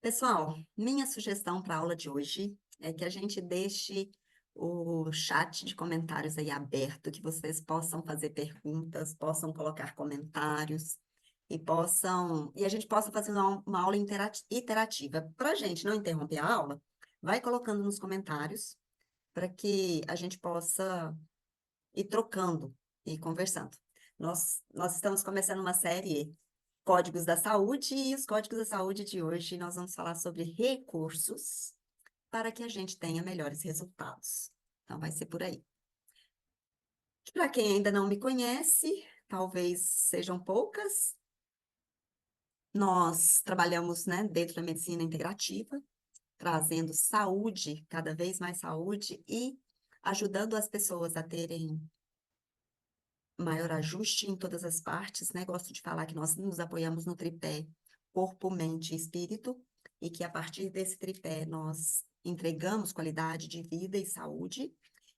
Pessoal, minha sugestão para a aula de hoje é que a gente deixe o chat de comentários aí aberto, que vocês possam fazer perguntas, possam colocar comentários e a gente possa fazer uma aula interativa. Para a gente não interromper a aula, vai colocando nos comentários para que a gente possa ir trocando e conversando. Nós estamos começando uma série Códigos da Saúde, e os códigos da saúde de hoje nós vamos falar sobre recursos para que a gente tenha melhores resultados. Então, vai ser por aí. Para quem ainda não me conhece, talvez sejam poucas, nós trabalhamos, né, dentro da medicina integrativa, trazendo saúde, cada vez mais saúde, e ajudando as pessoas a terem maior ajuste em todas as partes, né? Gosto de falar que nós nos apoiamos no tripé corpo, mente e espírito, e que a partir desse tripé nós entregamos qualidade de vida e saúde.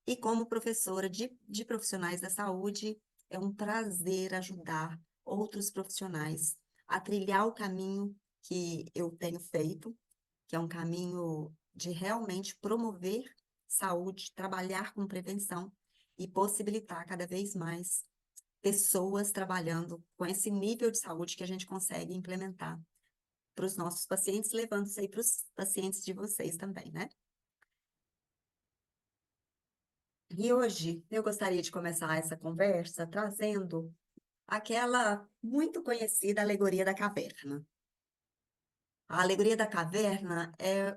E como professora de profissionais da saúde, é um prazer ajudar outros profissionais a trilhar o caminho que eu tenho feito, que é um caminho de realmente promover saúde, trabalhar com prevenção e possibilitar cada vez mais pessoas trabalhando com esse nível de saúde que a gente consegue implementar para os nossos pacientes, levando isso aí para os pacientes de vocês também, né? E hoje eu gostaria de começar essa conversa trazendo aquela muito conhecida alegoria da caverna. A alegoria da caverna é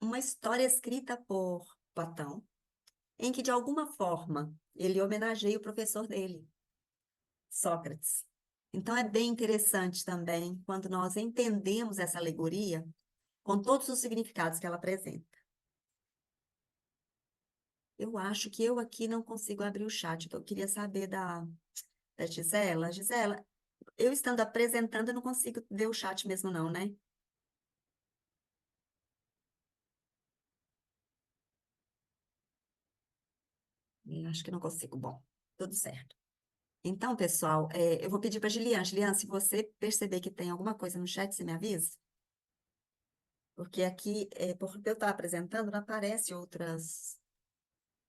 uma história escrita por Platão, em que de alguma forma ele homenageia o professor dele, Sócrates. Então é bem interessante também quando nós entendemos essa alegoria com todos os significados que ela apresenta. Eu acho que eu aqui não consigo abrir o chat, então eu queria saber da Gisela. Gisela, eu estando apresentando, eu não consigo ver o chat mesmo não, né? Acho que não consigo. Bom, tudo certo. Então, pessoal, eu vou pedir para Gilian. Gilian, se você perceber que tem alguma coisa no chat, você me avisa? Porque aqui, porque eu estou apresentando, não aparece outras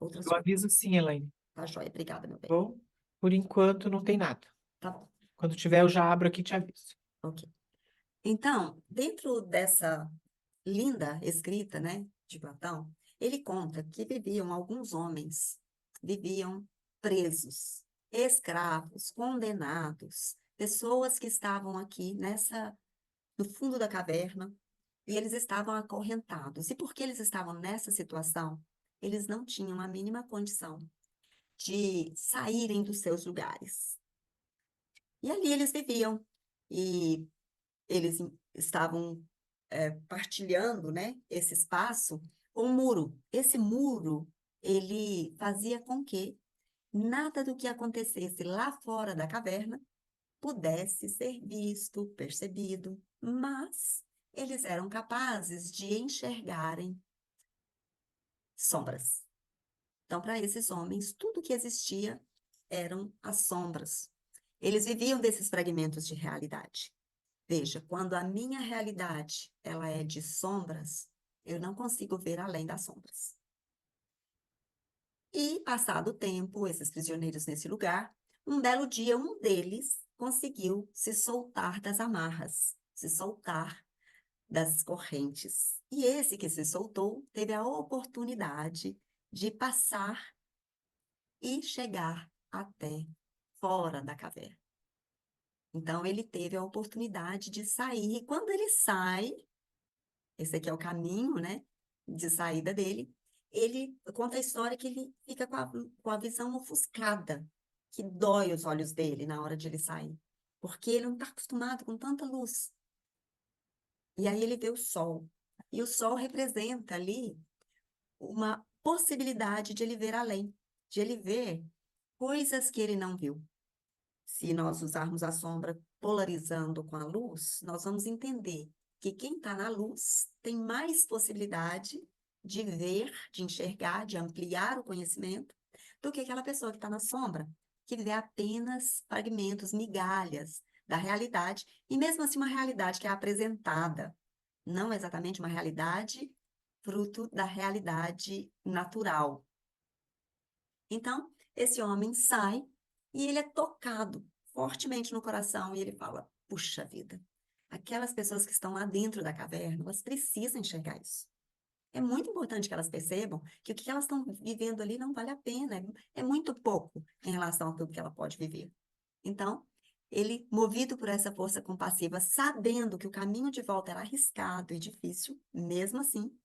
Eu coisas. aviso sim, Elaine. Tá, joia? Obrigada, meu Tá bem. bom? Por enquanto não tem nada. Tá bom, Quando tiver, eu já abro aqui e te aviso. ok. Então, dentro dessa linda escrita, né, de Platão, ele conta que alguns homens viviam presos, escravos, condenados, pessoas que estavam aqui no fundo da caverna, e eles estavam acorrentados. E porque eles estavam nessa situação, eles não tinham a mínima condição de saírem dos seus lugares. E ali eles viviam. E eles estavam partilhando, né, esse espaço com um muro. Esse muro, ele fazia com que nada do que acontecesse lá fora da caverna pudesse ser visto, percebido, mas eles eram capazes de enxergarem sombras. Então, para esses homens, tudo que existia eram as sombras. Eles viviam desses fragmentos de realidade. Veja, quando a minha realidade ela é de sombras, eu não consigo ver além das sombras. E, passado o tempo, esses prisioneiros nesse lugar, um belo dia, um deles conseguiu se soltar das amarras, se soltar das correntes. E esse que se soltou teve a oportunidade de passar e chegar até fora da caverna. Então, ele teve a oportunidade de sair. E quando ele sai, esse aqui é o caminho, né, de saída dele. Ele conta a história que ele fica com a visão ofuscada, que dói os olhos dele na hora de ele sair, porque ele não está acostumado com tanta luz. E aí ele vê o sol. E o sol representa ali uma possibilidade de ele ver além, de ele ver coisas que ele não viu. Se nós usarmos a sombra polarizando com a luz, nós vamos entender que quem está na luz tem mais possibilidade de ver, de enxergar, de ampliar o conhecimento, do que aquela pessoa que está na sombra, que vê apenas fragmentos, migalhas da realidade, e mesmo assim uma realidade que é apresentada, não exatamente uma realidade fruto da realidade natural. Então, esse homem sai e ele é tocado fortemente no coração e ele fala: puxa vida, aquelas pessoas que estão lá dentro da caverna, elas precisam enxergar isso. É muito importante que elas percebam que o que elas estão vivendo ali não vale a pena, é muito pouco em relação a tudo que ela pode viver. Então, ele, movido por essa força compassiva, sabendo que o caminho de volta era arriscado e difícil, mesmo assim,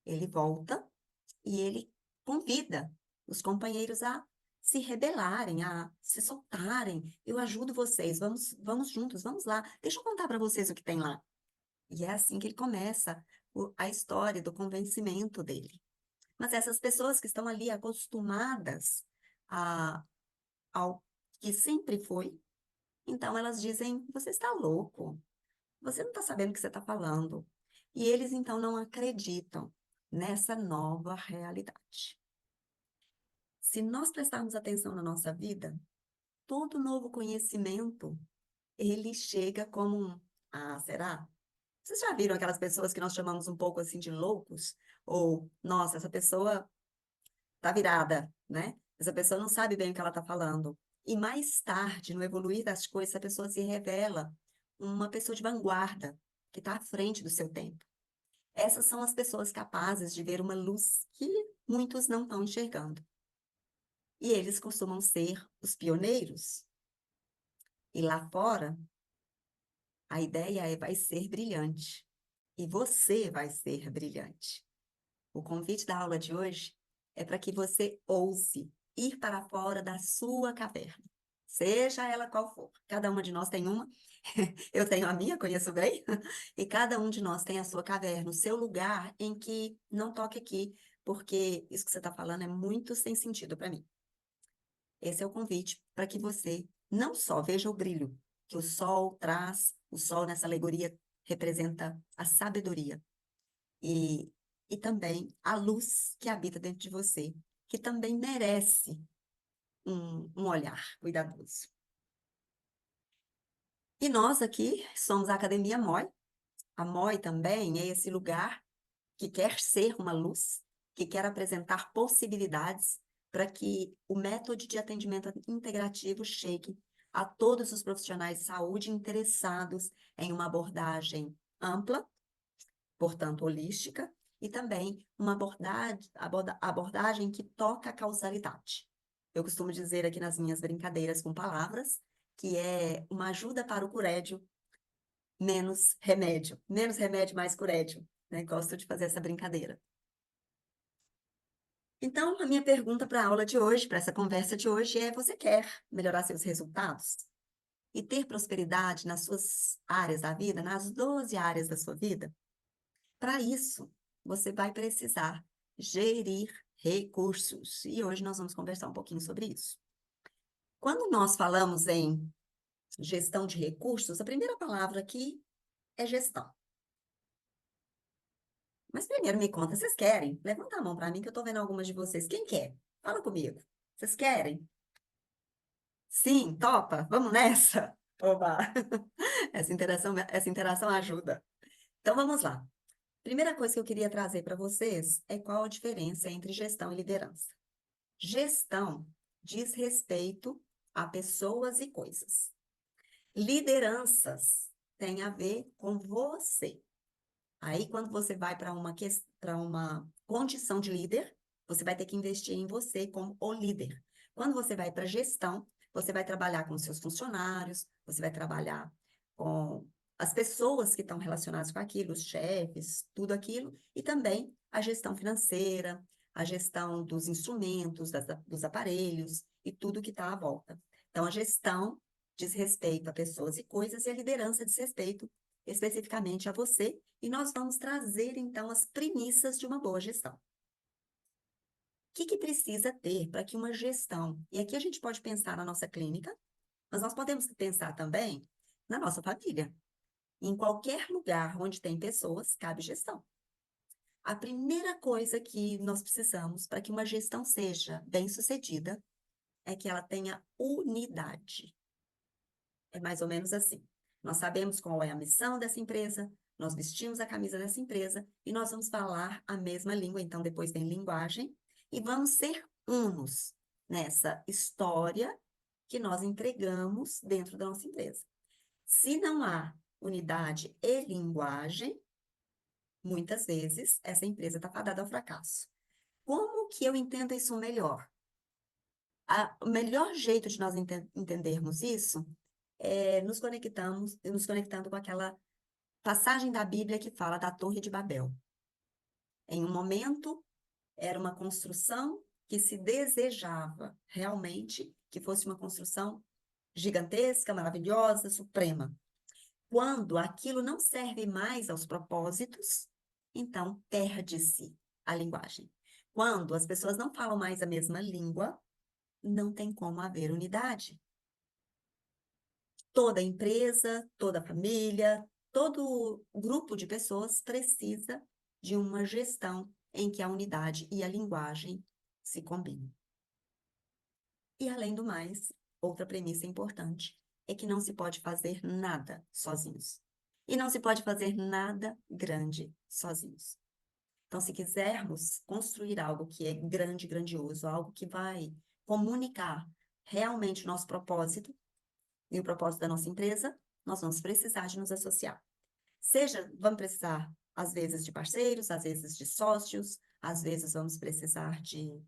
ele volta e ele convida os companheiros a se rebelarem, a se soltarem. Eu ajudo vocês, vamos juntos, vamos lá. Deixa eu contar para vocês o que tem lá. E é assim que ele começa a história do convencimento dele. Mas essas pessoas que estão ali acostumadas a, ao que sempre foi, então elas dizem: você está louco, você não está sabendo o que você está falando. E eles então não acreditam nessa nova realidade. Se nós prestarmos atenção na nossa vida, todo novo conhecimento, ele chega como será? Vocês já viram aquelas pessoas que nós chamamos um pouco assim de loucos? Ou, nossa, essa pessoa tá virada, né? Essa pessoa não sabe bem o que ela está falando. E mais tarde, no evoluir das coisas, essa pessoa se revela uma pessoa de vanguarda, que está à frente do seu tempo. Essas são as pessoas capazes de ver uma luz que muitos não estão enxergando. E eles costumam ser os pioneiros. E lá fora, a ideia vai ser brilhante. E você vai ser brilhante. O convite da aula de hoje é para que você ouse ir para fora da sua caverna, seja ela qual for. Cada uma de nós tem uma, eu tenho a minha, conheço bem, e cada um de nós tem a sua caverna, o seu lugar em que não toque aqui, porque isso que você está falando é muito sem sentido para mim. Esse é o convite para que você não só veja o brilho que o sol traz, o sol nessa alegoria representa a sabedoria, e, e também a luz que habita dentro de você, que também merece um olhar cuidadoso. E nós aqui somos a Academia MOI. A MOI também é esse lugar que quer ser uma luz, que quer apresentar possibilidades para que o método de atendimento integrativo chegue a todos os profissionais de saúde interessados em uma abordagem ampla, portanto holística, e também uma abordagem que toca a causalidade. Eu costumo dizer aqui nas minhas brincadeiras com palavras que é uma ajuda para o curédio, menos remédio, mais curédio, né? Gosto de fazer essa brincadeira. Então, a minha pergunta para a aula de hoje, para essa conversa de hoje é: você quer melhorar seus resultados e ter prosperidade nas suas áreas da vida, nas 12 áreas da sua vida? Para isso, você vai precisar gerir recursos. E hoje nós vamos conversar um pouquinho sobre isso. Quando nós falamos em gestão de recursos, a primeira palavra aqui é gestão. Mas primeiro me conta, vocês querem? Levanta a mão para mim que eu estou vendo algumas de vocês. Quem quer? Fala comigo. Vocês querem? Sim, topa? Vamos nessa? Oba! Essa interação ajuda. Então vamos lá. Primeira coisa que eu queria trazer para vocês é qual a diferença entre gestão e liderança. Gestão diz respeito a pessoas e coisas. Lideranças têm a ver com você. Aí, quando você vai para uma condição de líder, você vai ter que investir em você como o líder. Quando você vai para gestão, você vai trabalhar com seus funcionários, você vai trabalhar com as pessoas que estão relacionadas com aquilo, os chefes, tudo aquilo, e também a gestão financeira, a gestão dos instrumentos, dos aparelhos e tudo que está à volta. Então, a gestão diz respeito a pessoas e coisas, e a liderança diz respeito especificamente a você, e nós vamos trazer, então, as premissas de uma boa gestão. O que precisa ter para que uma gestão, e aqui a gente pode pensar na nossa clínica, mas nós podemos pensar também na nossa família. Em qualquer lugar onde tem pessoas, cabe gestão. A primeira coisa que nós precisamos para que uma gestão seja bem-sucedida é que ela tenha unidade. É mais ou menos assim. Nós sabemos qual é a missão dessa empresa, nós vestimos a camisa dessa empresa e nós vamos falar a mesma língua, então depois tem linguagem, e vamos ser unos nessa história que nós entregamos dentro da nossa empresa. Se não há unidade e linguagem, muitas vezes essa empresa está fadada ao fracasso. Como que eu entendo isso melhor? O melhor jeito de nós entendermos isso é nos conectando com aquela passagem da Bíblia que fala da Torre de Babel. Em um momento, era uma construção que se desejava realmente que fosse uma construção gigantesca, maravilhosa, suprema. Quando aquilo não serve mais aos propósitos, então perde-se a linguagem. Quando as pessoas não falam mais a mesma língua, não tem como haver unidade. Toda empresa, toda família, todo grupo de pessoas precisa de uma gestão em que a unidade e a linguagem se combinam. E, além do mais, outra premissa importante é que não se pode fazer nada sozinhos. E não se pode fazer nada grande sozinhos. Então, se quisermos construir algo que é grande, grandioso, algo que vai comunicar realmente o nosso propósito e o propósito da nossa empresa, nós vamos precisar de nos associar. Vamos precisar, às vezes, de parceiros, às vezes de sócios, às vezes vamos precisar de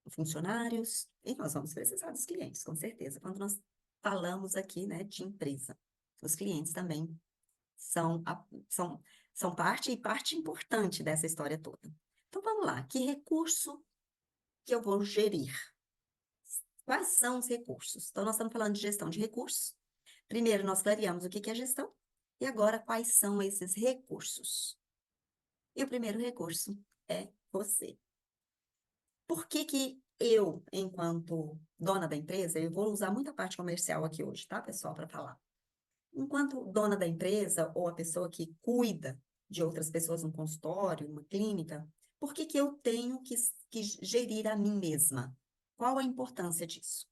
funcionários, e nós vamos precisar dos clientes, com certeza. Quando nós falamos aqui, né, de empresa, os clientes também são, são parte importante dessa história toda. Então, vamos lá. Que recurso que eu vou gerir? Quais são os recursos? Então, nós estamos falando de gestão de recursos. Primeiro, nós clareamos o que é gestão. E agora, quais são esses recursos? E o primeiro recurso é você. Por que que eu, enquanto dona da empresa, eu vou usar muita parte comercial aqui hoje, tá, pessoal, para falar. Enquanto dona da empresa ou a pessoa que cuida de outras pessoas no consultório, numa clínica, por que que eu tenho que gerir a mim mesma? Qual a importância disso?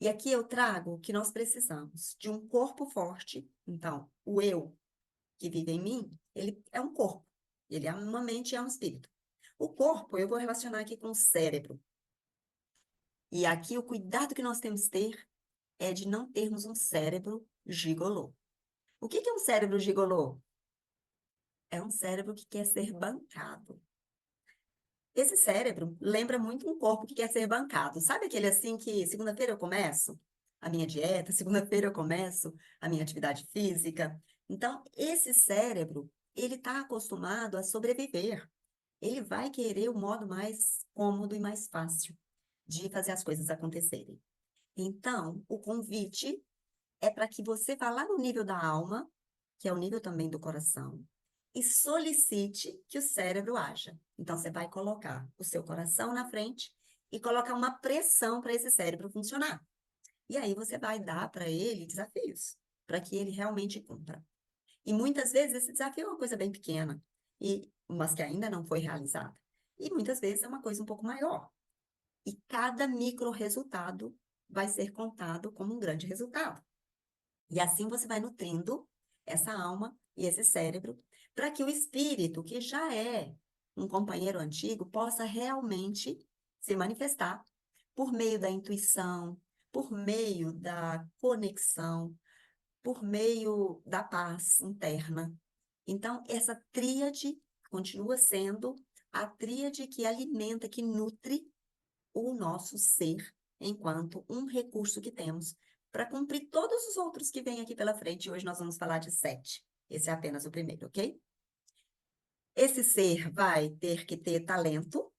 E aqui eu trago que nós precisamos de um corpo forte. Então, o eu que vive em mim, ele é um corpo. Ele é uma mente e é um espírito. O corpo, eu vou relacionar aqui com o cérebro. E aqui o cuidado que nós temos que ter é de não termos um cérebro gigolô. O que é um cérebro gigolô? É um cérebro que quer ser bancado. Esse cérebro lembra muito um corpo que quer ser bancado. Sabe aquele assim que segunda-feira eu começo a minha dieta, segunda-feira eu começo a minha atividade física? Então, esse cérebro, ele está acostumado a sobreviver. Ele vai querer o modo mais cômodo e mais fácil de fazer as coisas acontecerem. Então, o convite é para que você vá lá no nível da alma, que é o nível também do coração, e solicite que o cérebro haja. Então, você vai colocar o seu coração na frente e colocar uma pressão para esse cérebro funcionar. E aí você vai dar para ele desafios, para que ele realmente cumpra. E muitas vezes esse desafio é uma coisa bem pequena, mas que ainda não foi realizada. E muitas vezes é uma coisa um pouco maior. E cada micro resultado vai ser contado como um grande resultado. E assim você vai nutrindo essa alma e esse cérebro para que o espírito, que já é um companheiro antigo, possa realmente se manifestar por meio da intuição, por meio da conexão, por meio da paz interna. Então, essa tríade continua sendo a tríade que alimenta, que nutre o nosso ser enquanto um recurso que temos para cumprir todos os outros que vêm aqui pela frente. Hoje nós vamos falar de 7. Esse é apenas o primeiro, ok? Esse ser vai ter que ter talento,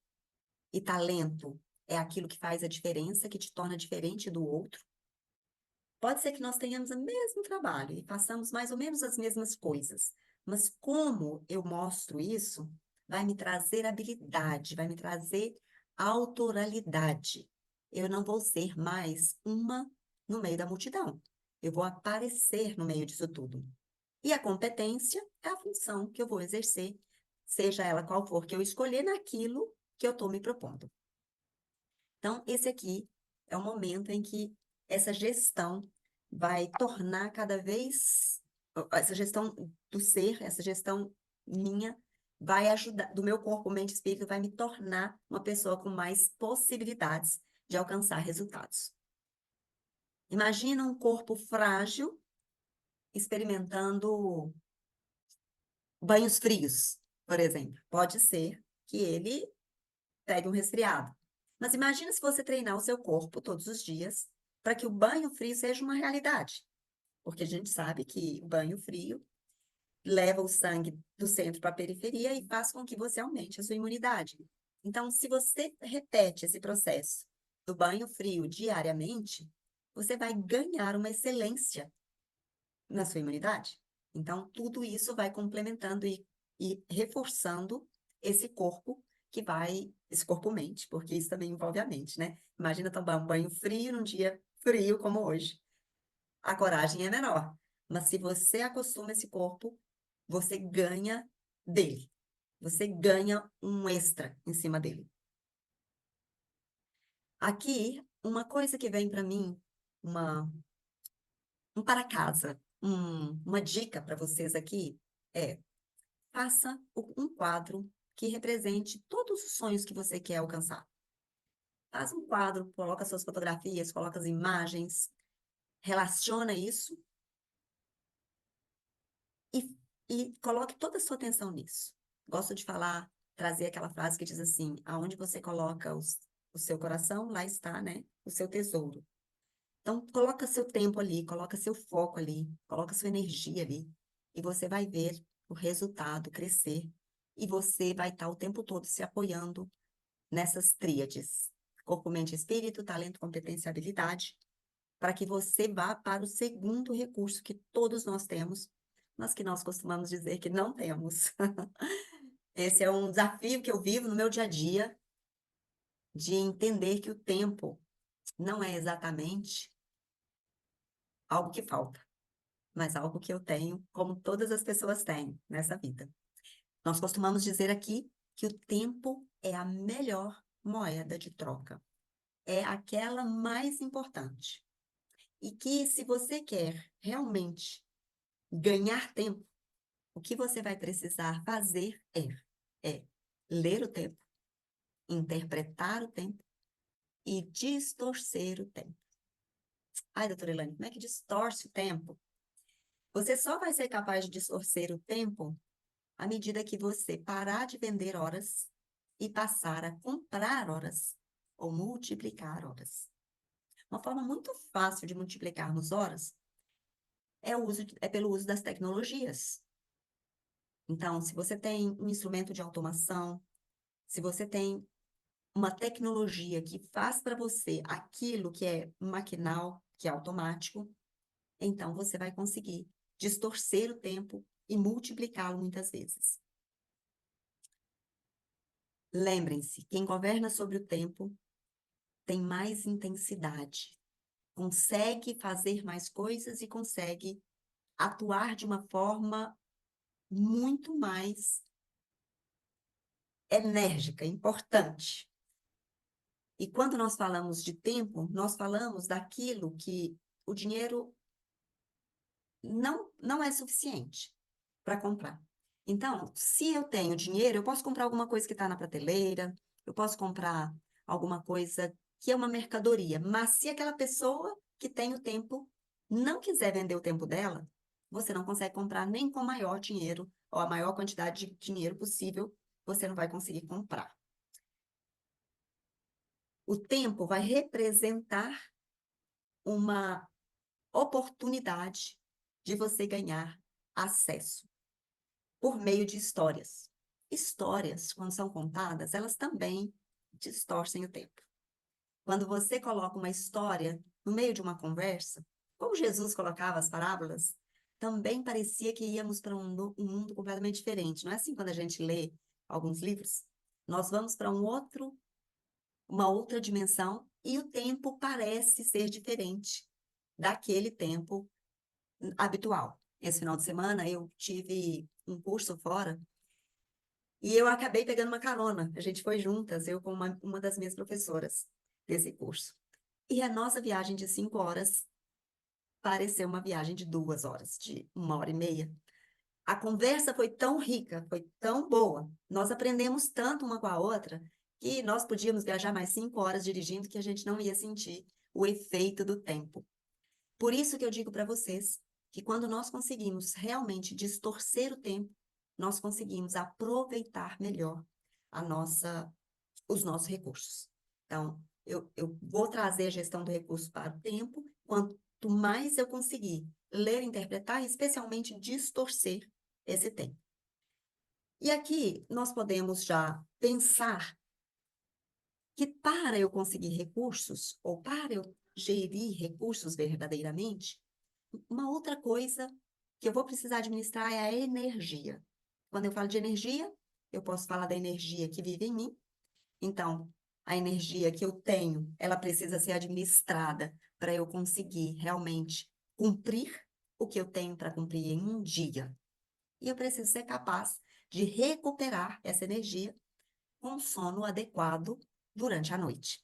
e talento é aquilo que faz a diferença, que te torna diferente do outro. Pode ser que nós tenhamos o mesmo trabalho e façamos mais ou menos as mesmas coisas, mas como eu mostro isso, vai me trazer habilidade, vai me trazer autoralidade. Eu não vou ser mais uma no meio da multidão. Eu vou aparecer no meio disso tudo. E a competência é a função que eu vou exercer, seja ela qual for que eu escolher naquilo que eu estou me propondo. Então, esse aqui é o momento em que essa gestão vai tornar cada vez essa gestão do ser, essa gestão minha, vai ajudar, do meu corpo, mente e espírito, vai me tornar uma pessoa com mais possibilidades de alcançar resultados. Imagina um corpo frágil experimentando banhos frios, por exemplo. Pode ser que ele pegue um resfriado. Mas imagina se você treinar o seu corpo todos os dias para que o banho frio seja uma realidade. Porque a gente sabe que o banho frio leva o sangue do centro para a periferia e faz com que você aumente a sua imunidade. Então, se você repete esse processo do banho frio diariamente, você vai ganhar uma excelência na sua imunidade. Então, tudo isso vai complementando e reforçando esse corpo esse corpo-mente, porque isso também envolve a mente, né? Imagina tomar um banho frio num dia frio como hoje. A coragem é menor, mas se você acostuma esse corpo, você ganha dele. Você ganha um extra em cima dele. Aqui, uma coisa que vem para mim, um para casa, uma dica para vocês aqui é: faça um quadro que represente todos os sonhos que você quer alcançar. Faz um quadro, coloca suas fotografias, coloca as imagens, relaciona isso e, e coloque toda a sua atenção nisso. Gosto de falar, trazer aquela frase que diz assim: aonde você coloca o seu coração, lá está, né, o seu tesouro. Então, coloca seu tempo ali, coloca seu foco ali, coloca sua energia ali, e você vai ver o resultado crescer, e você vai estar o tempo todo se apoiando nessas tríades: corpo, mente, espírito, talento, competência e habilidade, para que você vá para o segundo recurso que todos nós temos, mas que nós costumamos dizer que não temos. Esse é um desafio que eu vivo no meu dia a dia, de entender que o tempo não é exatamente algo que falta, mas algo que eu tenho, como todas as pessoas têm nessa vida. Nós costumamos dizer aqui que o tempo é a melhor moeda de troca, é aquela mais importante. E que se você quer realmente ganhar tempo, o que você vai precisar fazer é ler o tempo, interpretar o tempo e distorcer o tempo. Ai, doutora Elaine, como é que distorce o tempo? Você só vai ser capaz de distorcer o tempo à medida que você parar de vender horas e passar a comprar horas ou multiplicar horas. Uma forma muito fácil de multiplicarmos horas é pelo uso das tecnologias. Então, se você tem um instrumento de automação, se você tem uma tecnologia que faz para você aquilo que é maquinal, que é automático, então você vai conseguir distorcer o tempo e multiplicá-lo muitas vezes. Lembrem-se, quem governa sobre o tempo tem mais intensidade, consegue fazer mais coisas e consegue atuar de uma forma muito mais enérgica, importante. E quando nós falamos de tempo, nós falamos daquilo que o dinheiro não é suficiente para comprar. Então, se eu tenho dinheiro, eu posso comprar alguma coisa que está na prateleira, eu posso comprar alguma coisa que é uma mercadoria, mas se aquela pessoa que tem o tempo não quiser vender o tempo dela, você não consegue comprar nem com o maior dinheiro ou a maior quantidade de dinheiro possível, você não vai conseguir comprar. O tempo vai representar uma oportunidade de você ganhar acesso por meio de histórias. Histórias, quando são contadas, elas também distorcem o tempo. Quando você coloca uma história no meio de uma conversa, como Jesus colocava as parábolas, também parecia que íamos para um mundo completamente diferente. Não é assim quando a gente lê alguns livros? Nós vamos para uma outra dimensão e o tempo parece ser diferente daquele tempo habitual. Esse final de semana eu tive um curso fora e eu acabei pegando uma carona. A gente foi juntas, eu com uma das minhas professoras desse curso. E a nossa viagem de 5 horas pareceu uma viagem de 2 horas, de 1 hora e meia. A conversa foi tão rica, foi tão boa, nós aprendemos tanto uma com a outra, que nós podíamos viajar mais 5 horas dirigindo que a gente não ia sentir o efeito do tempo. Por isso que eu digo para vocês que quando nós conseguimos realmente distorcer o tempo, nós conseguimos aproveitar melhor os nossos recursos. Então, eu vou trazer a gestão do recurso para o tempo, quanto mais eu conseguir ler e interpretar, e especialmente distorcer esse tempo. E aqui nós podemos já pensar que para eu conseguir recursos, ou para eu gerir recursos verdadeiramente, uma outra coisa que eu vou precisar administrar é a energia. Quando eu falo de energia, eu posso falar da energia que vive em mim. Então, a energia que eu tenho, ela precisa ser administrada para eu conseguir realmente cumprir o que eu tenho para cumprir em um dia. E eu preciso ser capaz de recuperar essa energia com sono adequado durante a noite.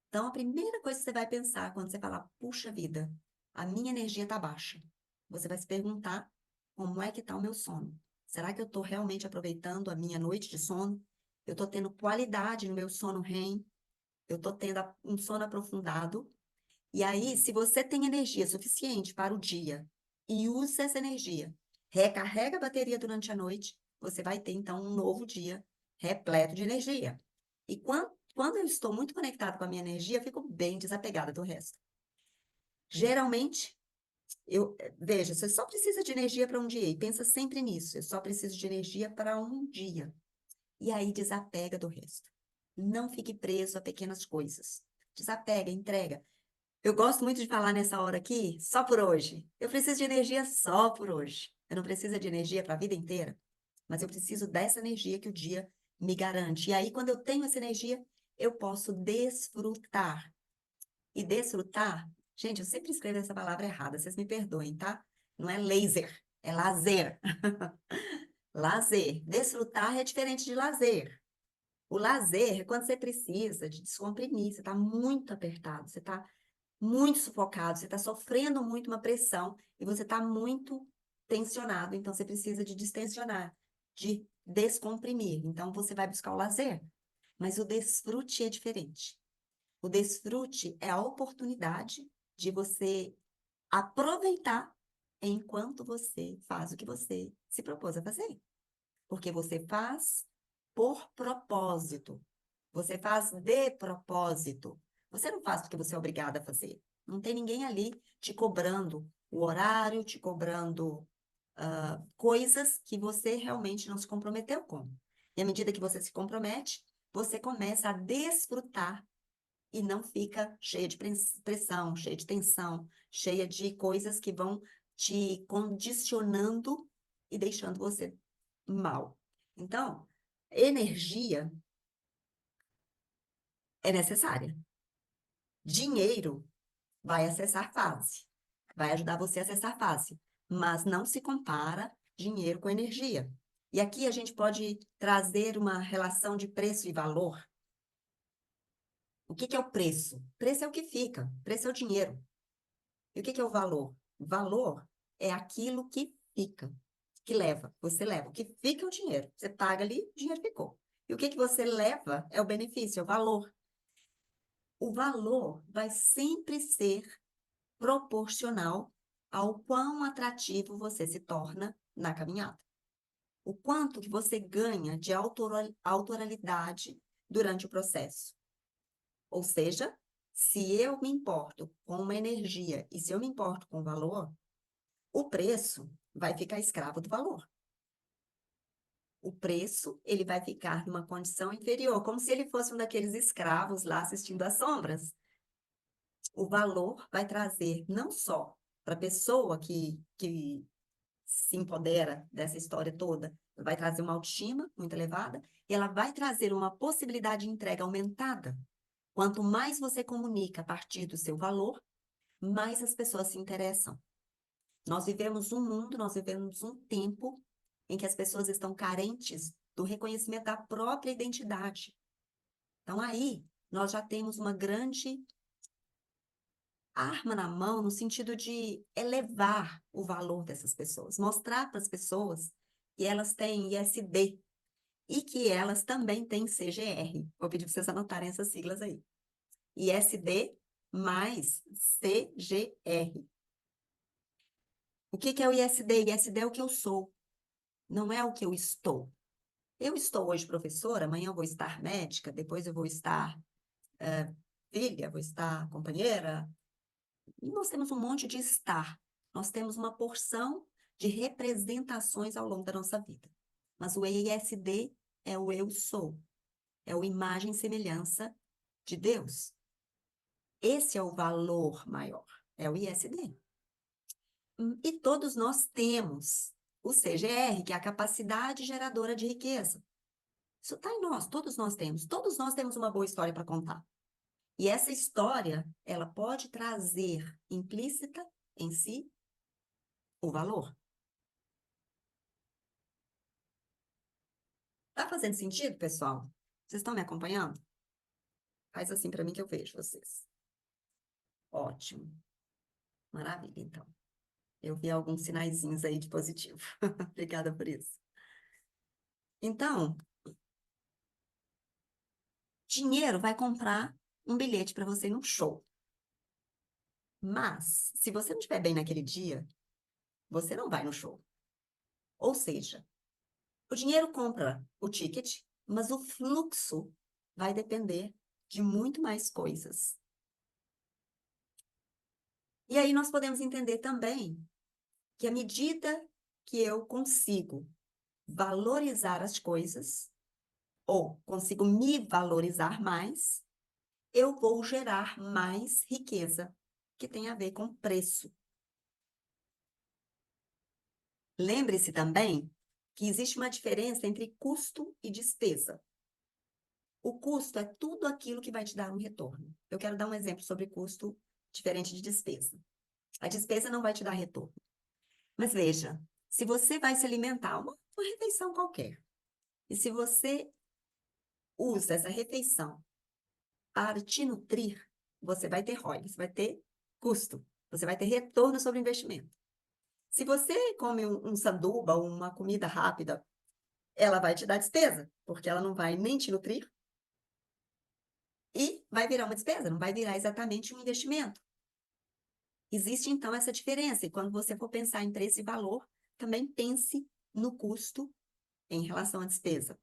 Então, a primeira coisa que você vai pensar quando você falar, puxa vida, a minha energia está baixa. Você vai se perguntar, como é que está o meu sono? Será que eu estou realmente aproveitando a minha noite de sono? Eu estou tendo qualidade no meu sono REM? Eu estou tendo um sono aprofundado? E aí, se você tem energia suficiente para o dia e usa essa energia, recarrega a bateria durante a noite, você vai ter, então, um novo dia repleto de energia. E quando eu estou muito conectada com a minha energia, eu fico bem desapegada do resto. Geralmente, veja, você só precisa de energia para um dia, e pensa sempre nisso, eu só preciso de energia para um dia. E aí desapega do resto. Não fique preso a pequenas coisas. Desapega, entrega. Eu gosto muito de falar nessa hora aqui, só por hoje. Eu preciso de energia só por hoje. Eu não preciso de energia para a vida inteira, mas eu preciso dessa energia que o dia me garante. E aí, quando eu tenho essa energia, eu posso desfrutar. E desfrutar, gente, eu sempre escrevo essa palavra errada, vocês me perdoem, tá? Não é laser, é lazer. Lazer. Desfrutar é diferente de lazer. O lazer é quando você precisa de descomprimir, você está muito apertado, você está muito sufocado, você está sofrendo muito uma pressão e você está muito tensionado, então você precisa de distensionar, de descomprimir. Então você vai buscar o lazer, mas o desfrute é diferente. O desfrute é a oportunidade de você aproveitar enquanto você faz o que você se propôs a fazer. Porque você faz por propósito. Você faz de propósito. Você não faz porque você é obrigada a fazer. Não tem ninguém ali te cobrando o horário, te cobrando coisas que você realmente não se comprometeu com. E à medida que você se compromete, você começa a desfrutar e não fica cheia de pressão, cheia de tensão, cheia de coisas que vão te condicionando e deixando você mal. Então, energia é necessária. Dinheiro vai acessar fase, vai ajudar você a acessar fase, mas não se compara dinheiro com energia. E aqui a gente pode trazer uma relação de preço e valor. O que que é o preço? Preço é o que fica, preço é o dinheiro. E o que que é o valor? Valor é aquilo que fica, que leva, você leva. O que fica é o dinheiro. Você paga ali, o dinheiro ficou. E o que que você leva é o benefício, é o valor. O valor vai sempre ser proporcional ao quão atrativo você se torna na caminhada. O quanto que você ganha de autoralidade durante o processo. Ou seja, se eu me importo com uma energia e se eu me importo com o valor, o preço vai ficar escravo do valor. O preço, ele vai ficar numa condição inferior, como se ele fosse um daqueles escravos lá assistindo às sombras. O valor vai trazer não só para a pessoa que se empodera dessa história toda, vai trazer uma autoestima muito elevada e ela vai trazer uma possibilidade de entrega aumentada. Quanto mais você comunica a partir do seu valor, mais as pessoas se interessam. Nós vivemos um mundo, nós vivemos um tempo em que as pessoas estão carentes do reconhecimento da própria identidade. Então, aí, nós já temos uma grande arma na mão no sentido de elevar o valor dessas pessoas, mostrar para as pessoas que elas têm ISD e que elas também têm CGR. Vou pedir para vocês anotarem essas siglas aí. ISD mais CGR. O que é o ISD? ISD é o que eu sou, não é o que eu estou. Eu estou hoje professora, amanhã eu vou estar médica, depois eu vou estar filha, vou estar companheira. E nós temos um monte de estar. Nós temos uma porção de representações ao longo da nossa vida. Mas o ESD é o eu sou, é o imagem e semelhança de Deus. Esse é o valor maior, é o ISD. E todos nós temos o CGR, que é a capacidade geradora de riqueza. Isso está em nós, todos nós temos. Todos nós temos uma boa história para contar. E essa história, ela pode trazer implícita em si o valor. Tá fazendo sentido, pessoal? Vocês estão me acompanhando? Faz assim para mim que eu vejo vocês. Ótimo. Maravilha, então. Eu vi alguns sinaizinhos aí de positivo. Obrigada por isso. Então, dinheiro vai comprar um bilhete para você ir num show. Mas, se você não estiver bem naquele dia, você não vai no show. Ou seja, o dinheiro compra o ticket, mas o fluxo vai depender de muito mais coisas. E aí nós podemos entender também que à medida que eu consigo valorizar as coisas, ou consigo me valorizar mais, eu vou gerar mais riqueza, que tem a ver com preço. Lembre-se também que existe uma diferença entre custo e despesa. O custo é tudo aquilo que vai te dar um retorno. Eu quero dar um exemplo sobre custo diferente de despesa. A despesa não vai te dar retorno. Mas veja, se você vai se alimentar, uma refeição qualquer, e se você usa essa refeição para te nutrir, você vai ter ROI, você vai ter custo, você vai ter retorno sobre o investimento. Se você come um sanduba ou uma comida rápida, ela vai te dar despesa, porque ela não vai nem te nutrir e vai virar uma despesa, não vai virar exatamente um investimento. Existe então essa diferença, e quando você for pensar em preço e valor, também pense no custo em relação à despesa.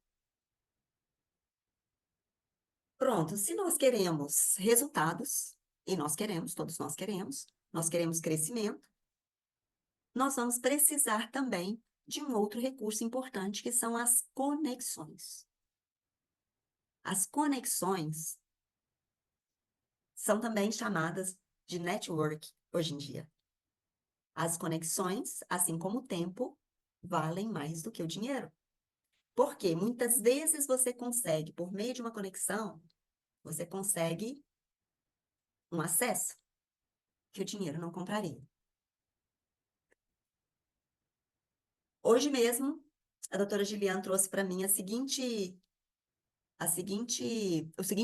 Pronto, se nós queremos resultados, e todos nós queremos crescimento, nós vamos precisar também de um outro recurso importante, que são as conexões. As conexões são também chamadas de network hoje em dia. As conexões, assim como o tempo, valem mais do que o dinheiro. Porque muitas vezes você consegue, por meio de uma conexão, você consegue um acesso que o dinheiro não compraria. Hoje mesmo, a doutora Giliane trouxe para mim o seguinte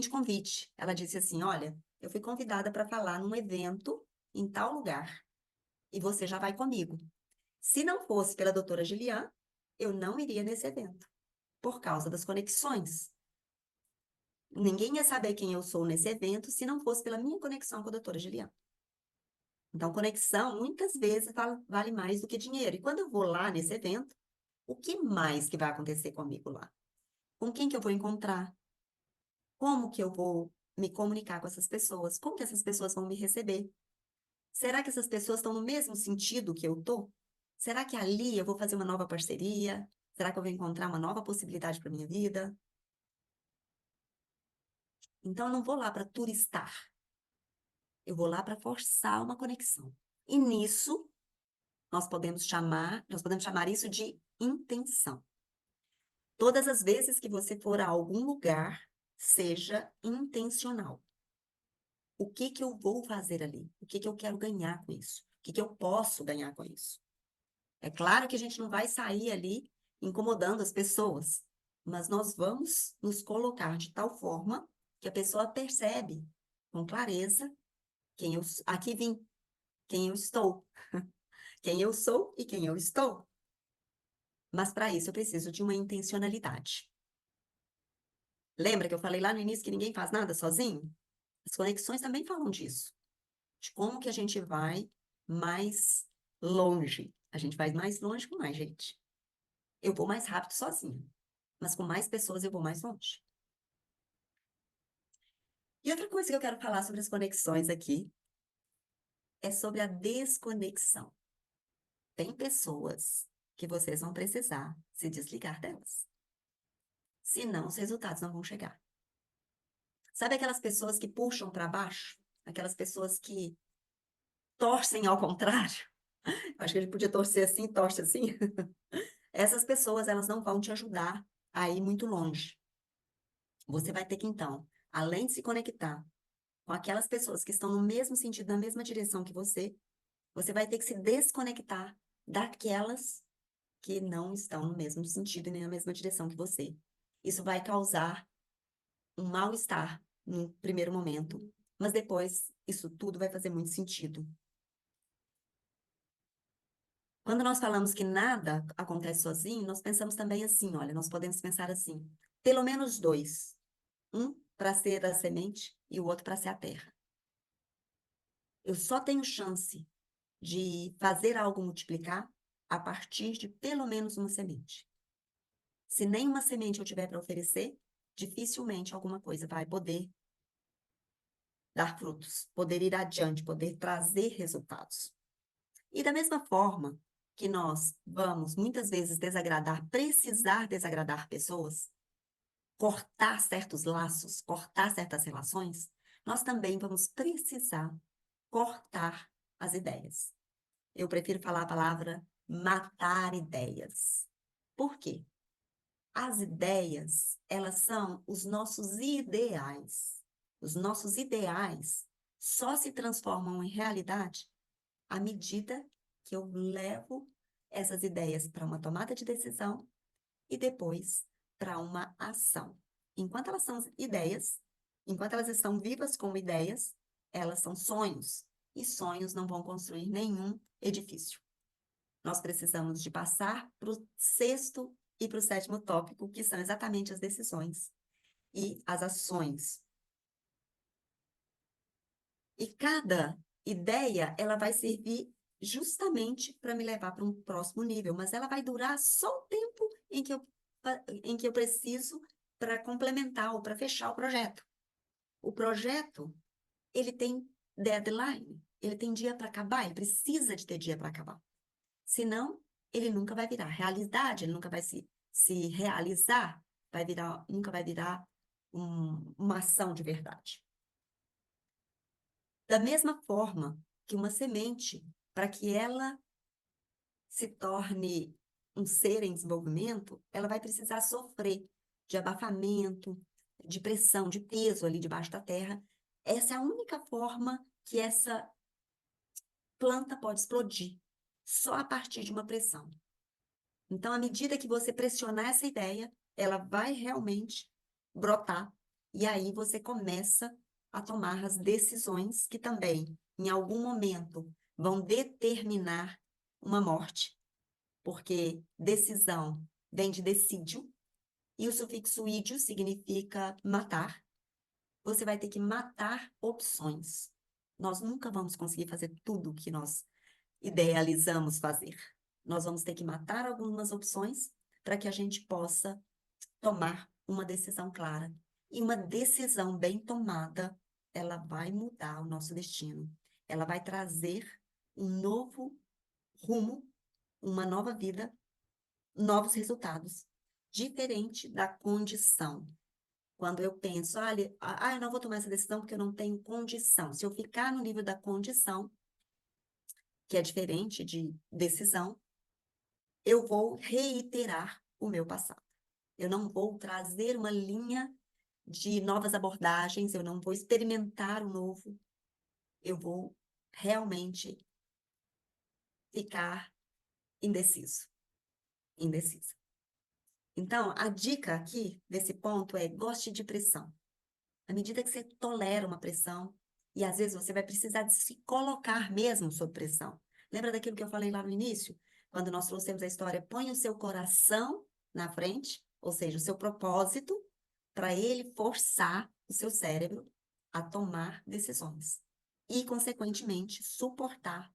convite. Ela disse assim: olha, eu fui convidada para falar num evento em tal lugar e você já vai comigo. Se não fosse pela doutora Giliane, eu não iria nesse evento, por causa das conexões. Ninguém ia saber quem eu sou nesse evento se não fosse pela minha conexão com a doutora Giliane. Então, conexão, muitas vezes, vale mais do que dinheiro. E quando eu vou lá nesse evento, o que mais que vai acontecer comigo lá? Com quem que eu vou encontrar? Como que eu vou me comunicar com essas pessoas? Como que essas pessoas vão me receber? Será que essas pessoas estão no mesmo sentido que eu tô? Será que ali eu vou fazer uma nova parceria? Será que eu vou encontrar uma nova possibilidade para minha vida? Então, eu não vou lá para turistar. Eu vou lá para forçar uma conexão. E nisso, nós podemos chamar isso de intenção. Todas as vezes que você for a algum lugar, seja intencional. O que que eu vou fazer ali? O que que eu quero ganhar com isso? O que que eu posso ganhar com isso? É claro que a gente não vai sair ali incomodando as pessoas, mas nós vamos nos colocar de tal forma que a pessoa percebe com clareza Aqui vim, quem eu estou, quem eu sou e quem eu estou. Mas para isso eu preciso de uma intencionalidade. Lembra que eu falei lá no início que ninguém faz nada sozinho? As conexões também falam disso, de como que a gente vai mais longe. A gente vai mais longe com mais gente. Eu vou mais rápido sozinha, mas com mais pessoas eu vou mais longe. E outra coisa que eu quero falar sobre as conexões aqui é sobre a desconexão. Tem pessoas que vocês vão precisar se desligar delas. Senão, os resultados não vão chegar. Sabe aquelas pessoas que puxam para baixo? Aquelas pessoas que torcem ao contrário? Acho que a gente podia torcer assim, torce assim. Essas pessoas, elas não vão te ajudar a ir muito longe. Você vai ter que, então, além de se conectar com aquelas pessoas que estão no mesmo sentido, na mesma direção que você vai ter que se desconectar daquelas que não estão no mesmo sentido e nem na mesma direção que você. Isso vai causar um mal-estar no primeiro momento, mas depois isso tudo vai fazer muito sentido. Quando nós falamos que nada acontece sozinho, nós pensamos também assim, olha, nós podemos pensar assim, pelo menos dois, um para ser a semente e o outro para ser a terra. Eu só tenho chance de fazer algo multiplicar a partir de pelo menos uma semente. Se nenhuma semente eu tiver para oferecer, dificilmente alguma coisa vai poder dar frutos, poder ir adiante, poder trazer resultados. E da mesma forma que nós vamos muitas vezes desagradar, precisar desagradar pessoas, cortar certos laços, cortar certas relações, nós também vamos precisar cortar as ideias. Eu prefiro falar a palavra matar ideias. Por quê? As ideias, elas são os nossos ideais. Os nossos ideais só se transformam em realidade à medida que eu levo essas ideias para uma tomada de decisão e depois para uma ação. Enquanto elas são ideias, enquanto elas estão vivas como ideias, elas são sonhos. E sonhos não vão construir nenhum edifício. Nós precisamos de passar para o sexto e para o sétimo tópico, que são exatamente as decisões e as ações. E cada ideia, ela vai servir justamente para me levar para um próximo nível, mas ela vai durar só o tempo em que eu preciso para complementar ou para fechar o projeto. O projeto, ele tem deadline, ele tem dia para acabar, ele precisa de ter dia para acabar. Senão, ele nunca vai virar realidade, ele nunca vai se realizar, nunca vai virar uma ação de verdade. Da mesma forma que uma semente, para que ela se torne um ser em desenvolvimento, ela vai precisar sofrer de abafamento, de pressão, de peso ali debaixo da terra. Essa é a única forma que essa planta pode explodir, só a partir de uma pressão. Então, à medida que você pressionar essa ideia, ela vai realmente brotar, e aí você começa a tomar as decisões que também, em algum momento, vão determinar uma morte, porque decisão vem de decídio, e o sufixo ídio significa matar. Você vai ter que matar opções. Nós nunca vamos conseguir fazer tudo o que nós idealizamos fazer. Nós vamos ter que matar algumas opções para que a gente possa tomar uma decisão clara. E uma decisão bem tomada, ela vai mudar o nosso destino. Ela vai trazer um novo rumo, uma nova vida, novos resultados, diferente da condição. Quando eu penso, olha, eu não vou tomar essa decisão porque eu não tenho condição. Se eu ficar no nível da condição, que é diferente de decisão, eu vou reiterar o meu passado. Eu não vou trazer uma linha de novas abordagens, eu não vou experimentar o novo, eu vou realmente ficar indeciso, indecisa. Então, a dica aqui desse ponto é goste de pressão. À medida que você tolera uma pressão, E às vezes você vai precisar de se colocar mesmo sob pressão. Lembra daquilo que eu falei lá no início? Quando nós trouxemos a história, põe o seu coração na frente, ou seja, o seu propósito, para ele forçar o seu cérebro a tomar decisões. E, consequentemente, suportar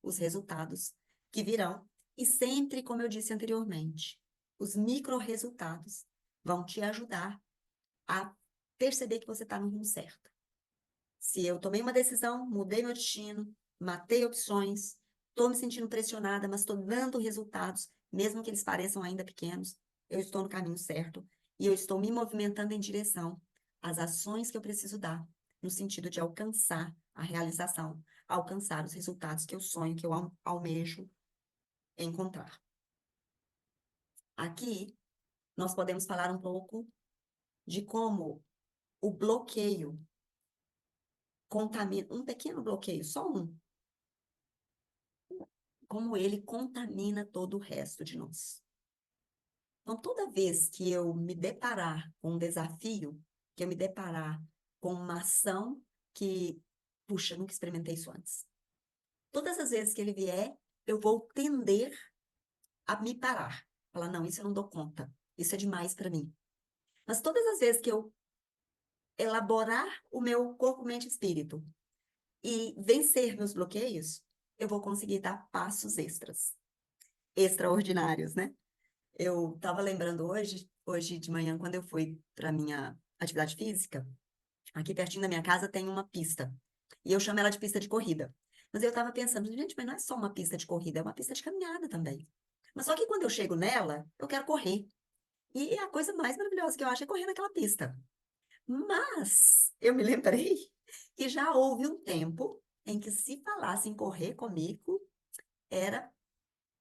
os resultados que virão. E sempre, como eu disse anteriormente, os micro-resultados vão te ajudar a perceber que você está no rumo certo. Se eu tomei uma decisão, mudei meu destino, matei opções, estou me sentindo pressionada, mas estou dando resultados, mesmo que eles pareçam ainda pequenos, eu estou no caminho certo e eu estou me movimentando em direção às ações que eu preciso dar, no sentido de alcançar a realização, alcançar os resultados que eu sonho, que eu almejo encontrar. Aqui, nós podemos falar um pouco de como o bloqueio contamina, um pequeno bloqueio, só um, como ele contamina todo o resto de nós. Então, toda vez que eu me deparar com um desafio, que eu me deparar com uma ação que, puxa, nunca experimentei isso antes. Todas as vezes que ele vier, eu vou tender a me parar. Falar, não, isso eu não dou conta. Isso é demais para mim. Mas todas as vezes que eu elaborar o meu corpo, mente e espírito e vencer meus bloqueios, eu vou conseguir dar passos extras, extraordinários, né? Eu estava lembrando hoje de manhã, quando eu fui para minha atividade física, aqui pertinho da minha casa tem uma pista. E eu chamo ela de pista de corrida. Mas eu estava pensando, gente, mas não é só uma pista de corrida, é uma pista de caminhada também. Mas só que quando eu chego nela, eu quero correr. E a coisa mais maravilhosa que eu acho é correr naquela pista. Mas eu me lembrei que já houve um tempo em que se falasse em correr comigo, era,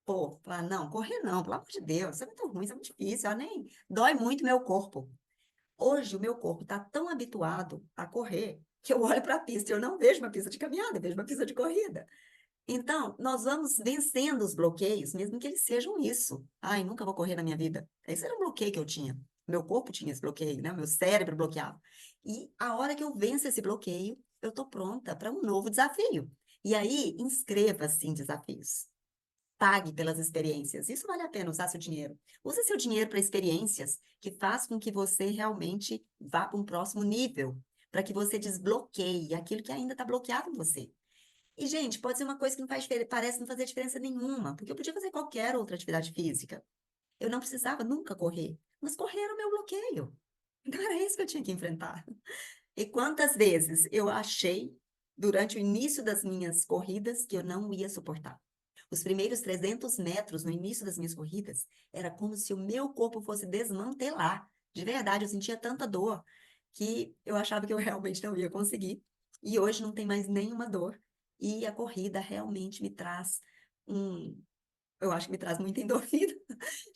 pô, falar, não, correr não, pelo amor de Deus, isso é muito ruim, isso é muito difícil, nem dói muito meu corpo. Hoje o meu corpo está tão habituado a correr que eu olho para a pista e eu não vejo uma pista de caminhada, eu vejo uma pista de corrida. Então, nós vamos vencendo os bloqueios, mesmo que eles sejam isso. Ai, nunca vou correr na minha vida. Esse era um bloqueio que eu tinha. Meu corpo tinha esse bloqueio, né? Meu cérebro bloqueava. E a hora que eu venço esse bloqueio, eu estou pronta para um novo desafio. E aí, inscreva-se em desafios. Pague pelas experiências. Isso vale a pena usar seu dinheiro. Use seu dinheiro para experiências que façam com que você realmente vá para um próximo nível, para que você desbloqueie aquilo que ainda está bloqueado em você. E, gente, pode ser uma coisa que não faz parece não fazer diferença nenhuma, porque eu podia fazer qualquer outra atividade física. Eu não precisava nunca correr, mas correr era o meu bloqueio. Então era isso que eu tinha que enfrentar. E quantas vezes eu achei, durante o início das minhas corridas, que eu não ia suportar. Os primeiros 300 metros no início das minhas corridas, era como se o meu corpo fosse desmantelar. De verdade, eu sentia tanta dor que eu achava que eu realmente não ia conseguir. E hoje não tem mais nenhuma dor. E a corrida realmente me traz um. Eu acho que me traz muita endorfina.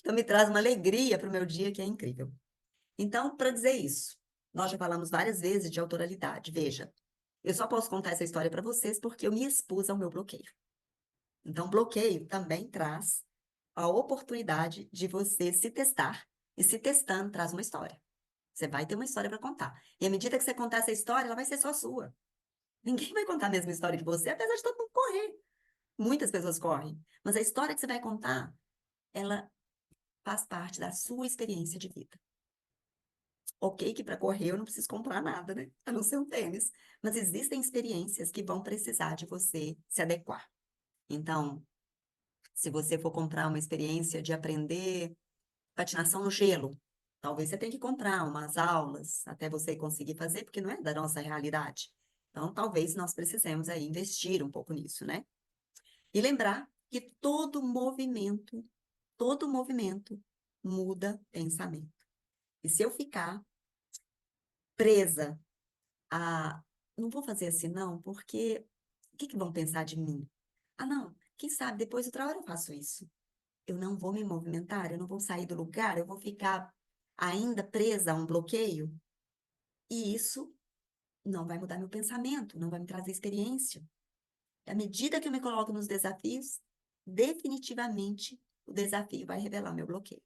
Então, me traz uma alegria para o meu dia que é incrível. Então, para dizer isso, nós já falamos várias vezes de autoralidade. Veja, eu só posso contar essa história para vocês porque eu me expus ao meu bloqueio. Então, bloqueio também traz a oportunidade de você se testar. E se testando, traz uma história. Você vai ter uma história para contar. E à medida que você contar essa história, ela vai ser só sua. Ninguém vai contar a mesma história de você, apesar de todo mundo correr. Muitas pessoas correm. Mas a história que você vai contar, ela faz parte da sua experiência de vida. Ok, que para correr eu não preciso comprar nada, né? A não ser um tênis. Mas existem experiências que vão precisar de você se adequar. Então, se você for comprar uma experiência de aprender patinação no gelo, talvez você tenha que comprar umas aulas até você conseguir fazer, porque não é da nossa realidade. Então, talvez nós precisemos aí investir um pouco nisso, né? E lembrar que todo movimento muda pensamento. E se eu ficar presa a não vou fazer assim não, porque o que que vão pensar de mim? Ah, não, quem sabe depois outra hora eu faço isso. Eu não vou me movimentar, eu não vou sair do lugar, eu vou ficar ainda presa a um bloqueio. E isso não vai mudar meu pensamento, não vai me trazer experiência. À medida que eu me coloco nos desafios, definitivamente o desafio vai revelar meu bloqueio.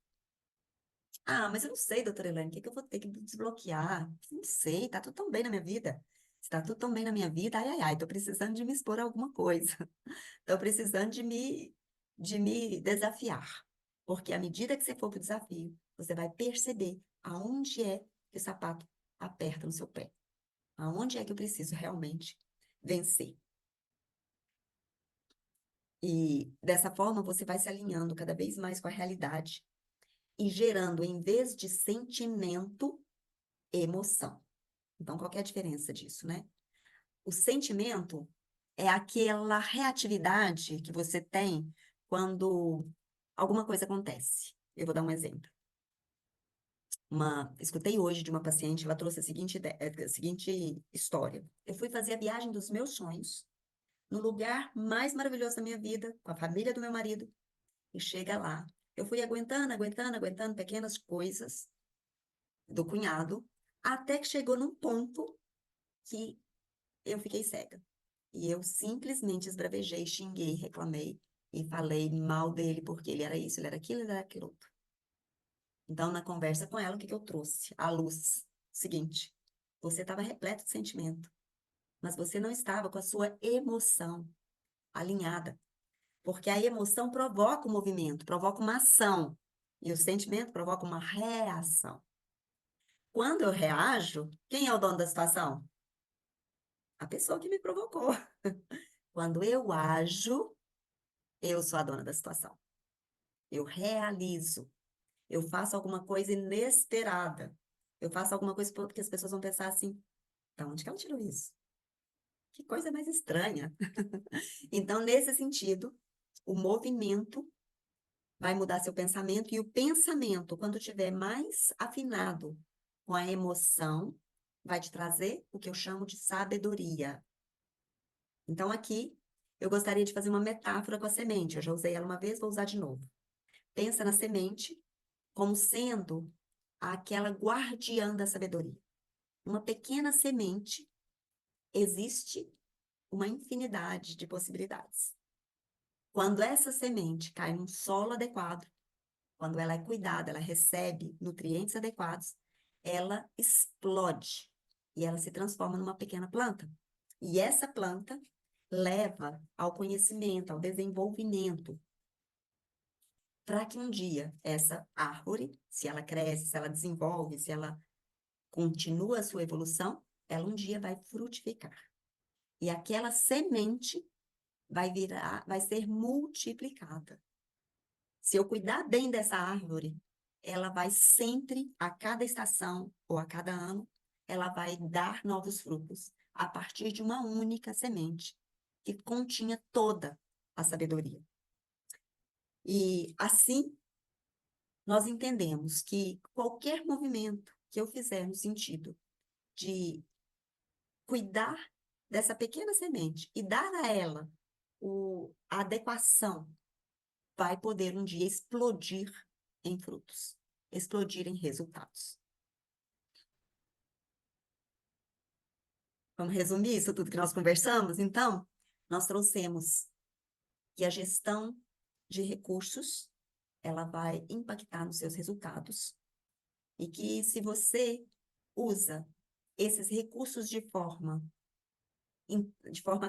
Ah, mas eu não sei, doutora Elaine, o que que eu vou ter que desbloquear? Não sei, tá tudo tão bem na minha vida. Está tudo tão bem na minha vida, ai, ai, ai, tô precisando de me expor a alguma coisa. Tô precisando de me desafiar. Porque à medida que você for pro desafio, você vai perceber aonde é que o sapato aperta no seu pé. Aonde é que eu preciso realmente vencer. E dessa forma você vai se alinhando cada vez mais com a realidade e gerando, em vez de sentimento, emoção. Então, qual que é a diferença disso, né? O sentimento é aquela reatividade que você tem quando alguma coisa acontece. Eu vou dar um exemplo. Escutei hoje de uma paciente, ela trouxe a seguinte história. Eu fui fazer a viagem dos meus sonhos no lugar mais maravilhoso da minha vida, com a família do meu marido, e chega lá. Eu fui aguentando, aguentando, aguentando pequenas coisas do cunhado, até que chegou num ponto que eu fiquei cega. E eu simplesmente esbravejei, xinguei, reclamei e falei mal dele, porque ele era isso, ele era aquilo, ele era aquilo outro. Então, na conversa com ela, o que que eu trouxe? À luz. Seguinte, você estava repleto de sentimento, mas você não estava com a sua emoção alinhada. Porque a emoção provoca o movimento, provoca uma ação. E o sentimento provoca uma reação. Quando eu reajo, quem é o dono da situação? A pessoa que me provocou. Quando eu ajo, eu sou a dona da situação. Eu realizo. Eu faço alguma coisa inesperada. Eu faço alguma coisa porque as pessoas vão pensar assim: da onde que ela tirou isso? Que coisa mais estranha. Então, nesse sentido, o movimento vai mudar seu pensamento e o pensamento, quando estiver mais afinado com a emoção, vai te trazer o que eu chamo de sabedoria. Então, aqui, eu gostaria de fazer uma metáfora com a semente. Eu já usei ela uma vez, vou usar de novo. Pensa na semente como sendo aquela guardiã da sabedoria. Uma pequena semente, existe uma infinidade de possibilidades. Quando essa semente cai num solo adequado, quando ela é cuidada, ela recebe nutrientes adequados, ela explode e ela se transforma numa pequena planta. E essa planta leva ao conhecimento, ao desenvolvimento, para que um dia essa árvore, se ela cresce, se ela desenvolve, se ela continua a sua evolução, ela um dia vai frutificar. E aquela semente vai ser multiplicada. Se eu cuidar bem dessa árvore, ela vai sempre, a cada estação ou a cada ano, ela vai dar novos frutos a partir de uma única semente que continha toda a sabedoria. E assim, nós entendemos que qualquer movimento que eu fizer no sentido de cuidar dessa pequena semente e dar a ela a adequação, vai poder um dia explodir em frutos, explodir em resultados. Vamos resumir isso tudo que nós conversamos? Então, nós trouxemos que a gestão de recursos, ela vai impactar nos seus resultados e que se você usa esses recursos de forma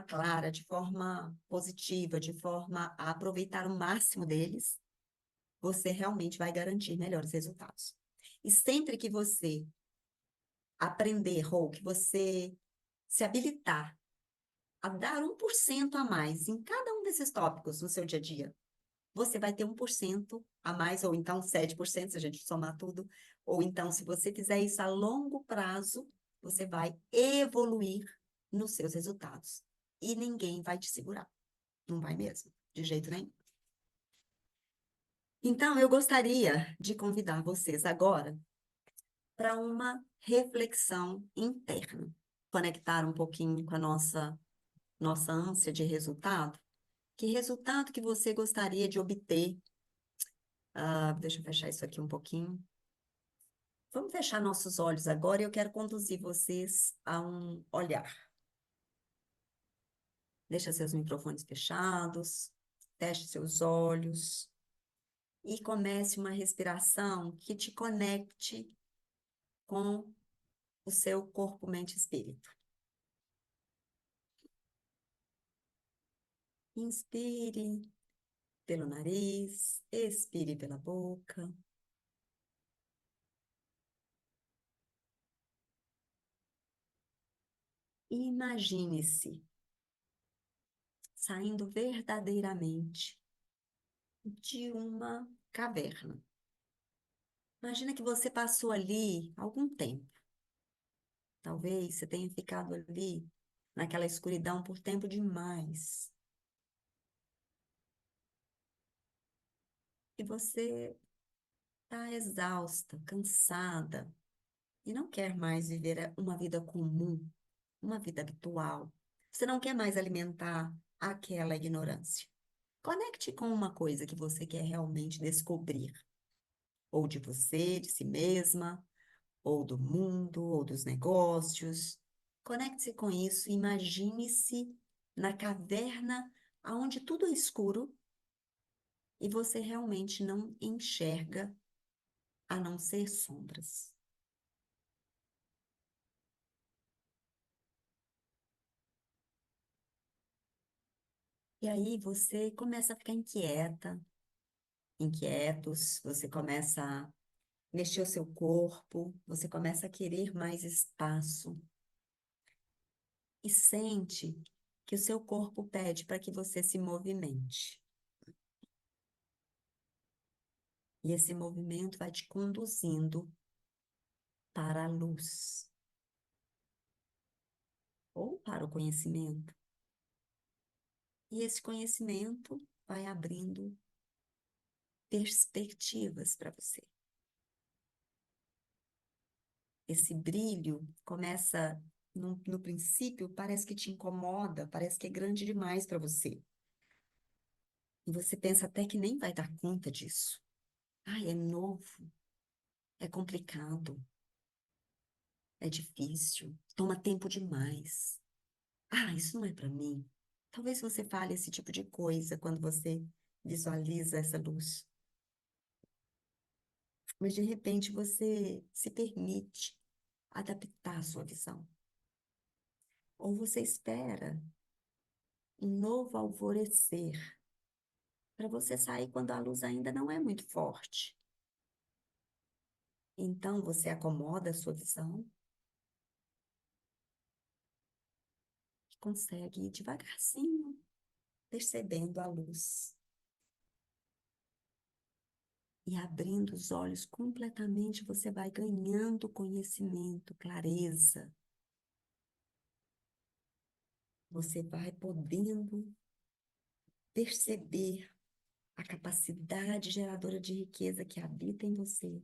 clara, de forma positiva, de forma a aproveitar o máximo deles, você realmente vai garantir melhores resultados. E sempre que você aprender ou que você se habilitar a dar 1% a mais em cada um desses tópicos no seu dia a dia, você vai ter 1% a mais, ou então 7%, se a gente somar tudo, ou então, se você fizer isso a longo prazo, você vai evoluir nos seus resultados. E ninguém vai te segurar. Não vai mesmo, de jeito nenhum. Então, eu gostaria de convidar vocês agora para uma reflexão interna. Conectar um pouquinho com a nossa ânsia de resultado. Que resultado que você gostaria de obter? Deixa eu fechar isso aqui um pouquinho. Vamos fechar nossos olhos agora e eu quero conduzir vocês a um olhar. Deixa seus microfones fechados, feche seus olhos e comece uma respiração que te conecte com o seu corpo, mente e espírito. Inspire pelo nariz, expire pela boca. E imagine-se saindo verdadeiramente de uma caverna. Imagina que você passou ali algum tempo. Talvez você tenha ficado ali naquela escuridão por tempo demais. E você está exausta, cansada e não quer mais viver uma vida comum, uma vida habitual. Você não quer mais alimentar aquela ignorância. Conecte com uma coisa que você quer realmente descobrir, ou de você, de si mesma, ou do mundo, ou dos negócios. Conecte-se com isso, imagine-se na caverna onde tudo é escuro e você realmente não enxerga a não ser sombras. E aí você começa a ficar inquieta, inquietos, você começa a mexer o seu corpo, você começa a querer mais espaço e sente que o seu corpo pede para que você se movimente. E esse movimento vai te conduzindo para a luz ou para o conhecimento. E esse conhecimento vai abrindo perspectivas para você. Esse brilho começa, no princípio, parece que te incomoda, parece que é grande demais para você. E você pensa até que nem vai dar conta disso. Ai, é novo, é complicado, é difícil, toma tempo demais. Ah, isso não é para mim. Talvez você fale esse tipo de coisa quando você visualiza essa luz. Mas de repente você se permite adaptar a sua visão. Ou você espera um novo alvorecer para você sair quando a luz ainda não é muito forte. Então você acomoda a sua visão e consegue ir devagarzinho percebendo a luz e abrindo os olhos completamente, você vai ganhando conhecimento, clareza. Você vai podendo perceber a capacidade geradora de riqueza que habita em você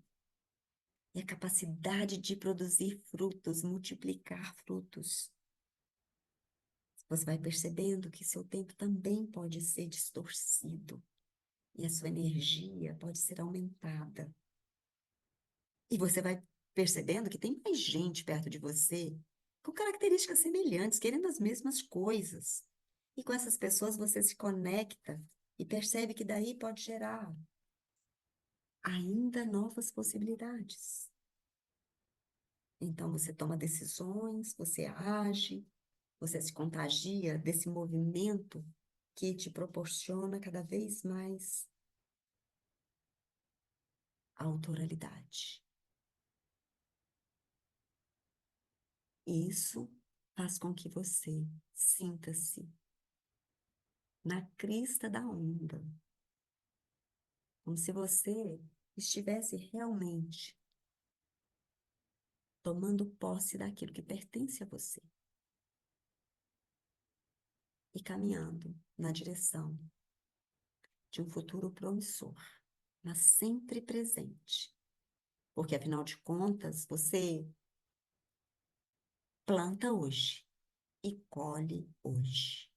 e a capacidade de produzir frutos, multiplicar frutos. Você vai percebendo que seu tempo também pode ser distorcido e a sua energia pode ser aumentada. E você vai percebendo que tem mais gente perto de você com características semelhantes, querendo as mesmas coisas. E com essas pessoas você se conecta e percebe que daí pode gerar ainda novas possibilidades. Então você toma decisões, você age, você se contagia desse movimento que te proporciona cada vez mais autoralidade. Isso faz com que você sinta-se na crista da onda, como se você estivesse realmente tomando posse daquilo que pertence a você e caminhando na direção de um futuro promissor, mas sempre presente. Porque, afinal de contas, você planta hoje e colhe hoje.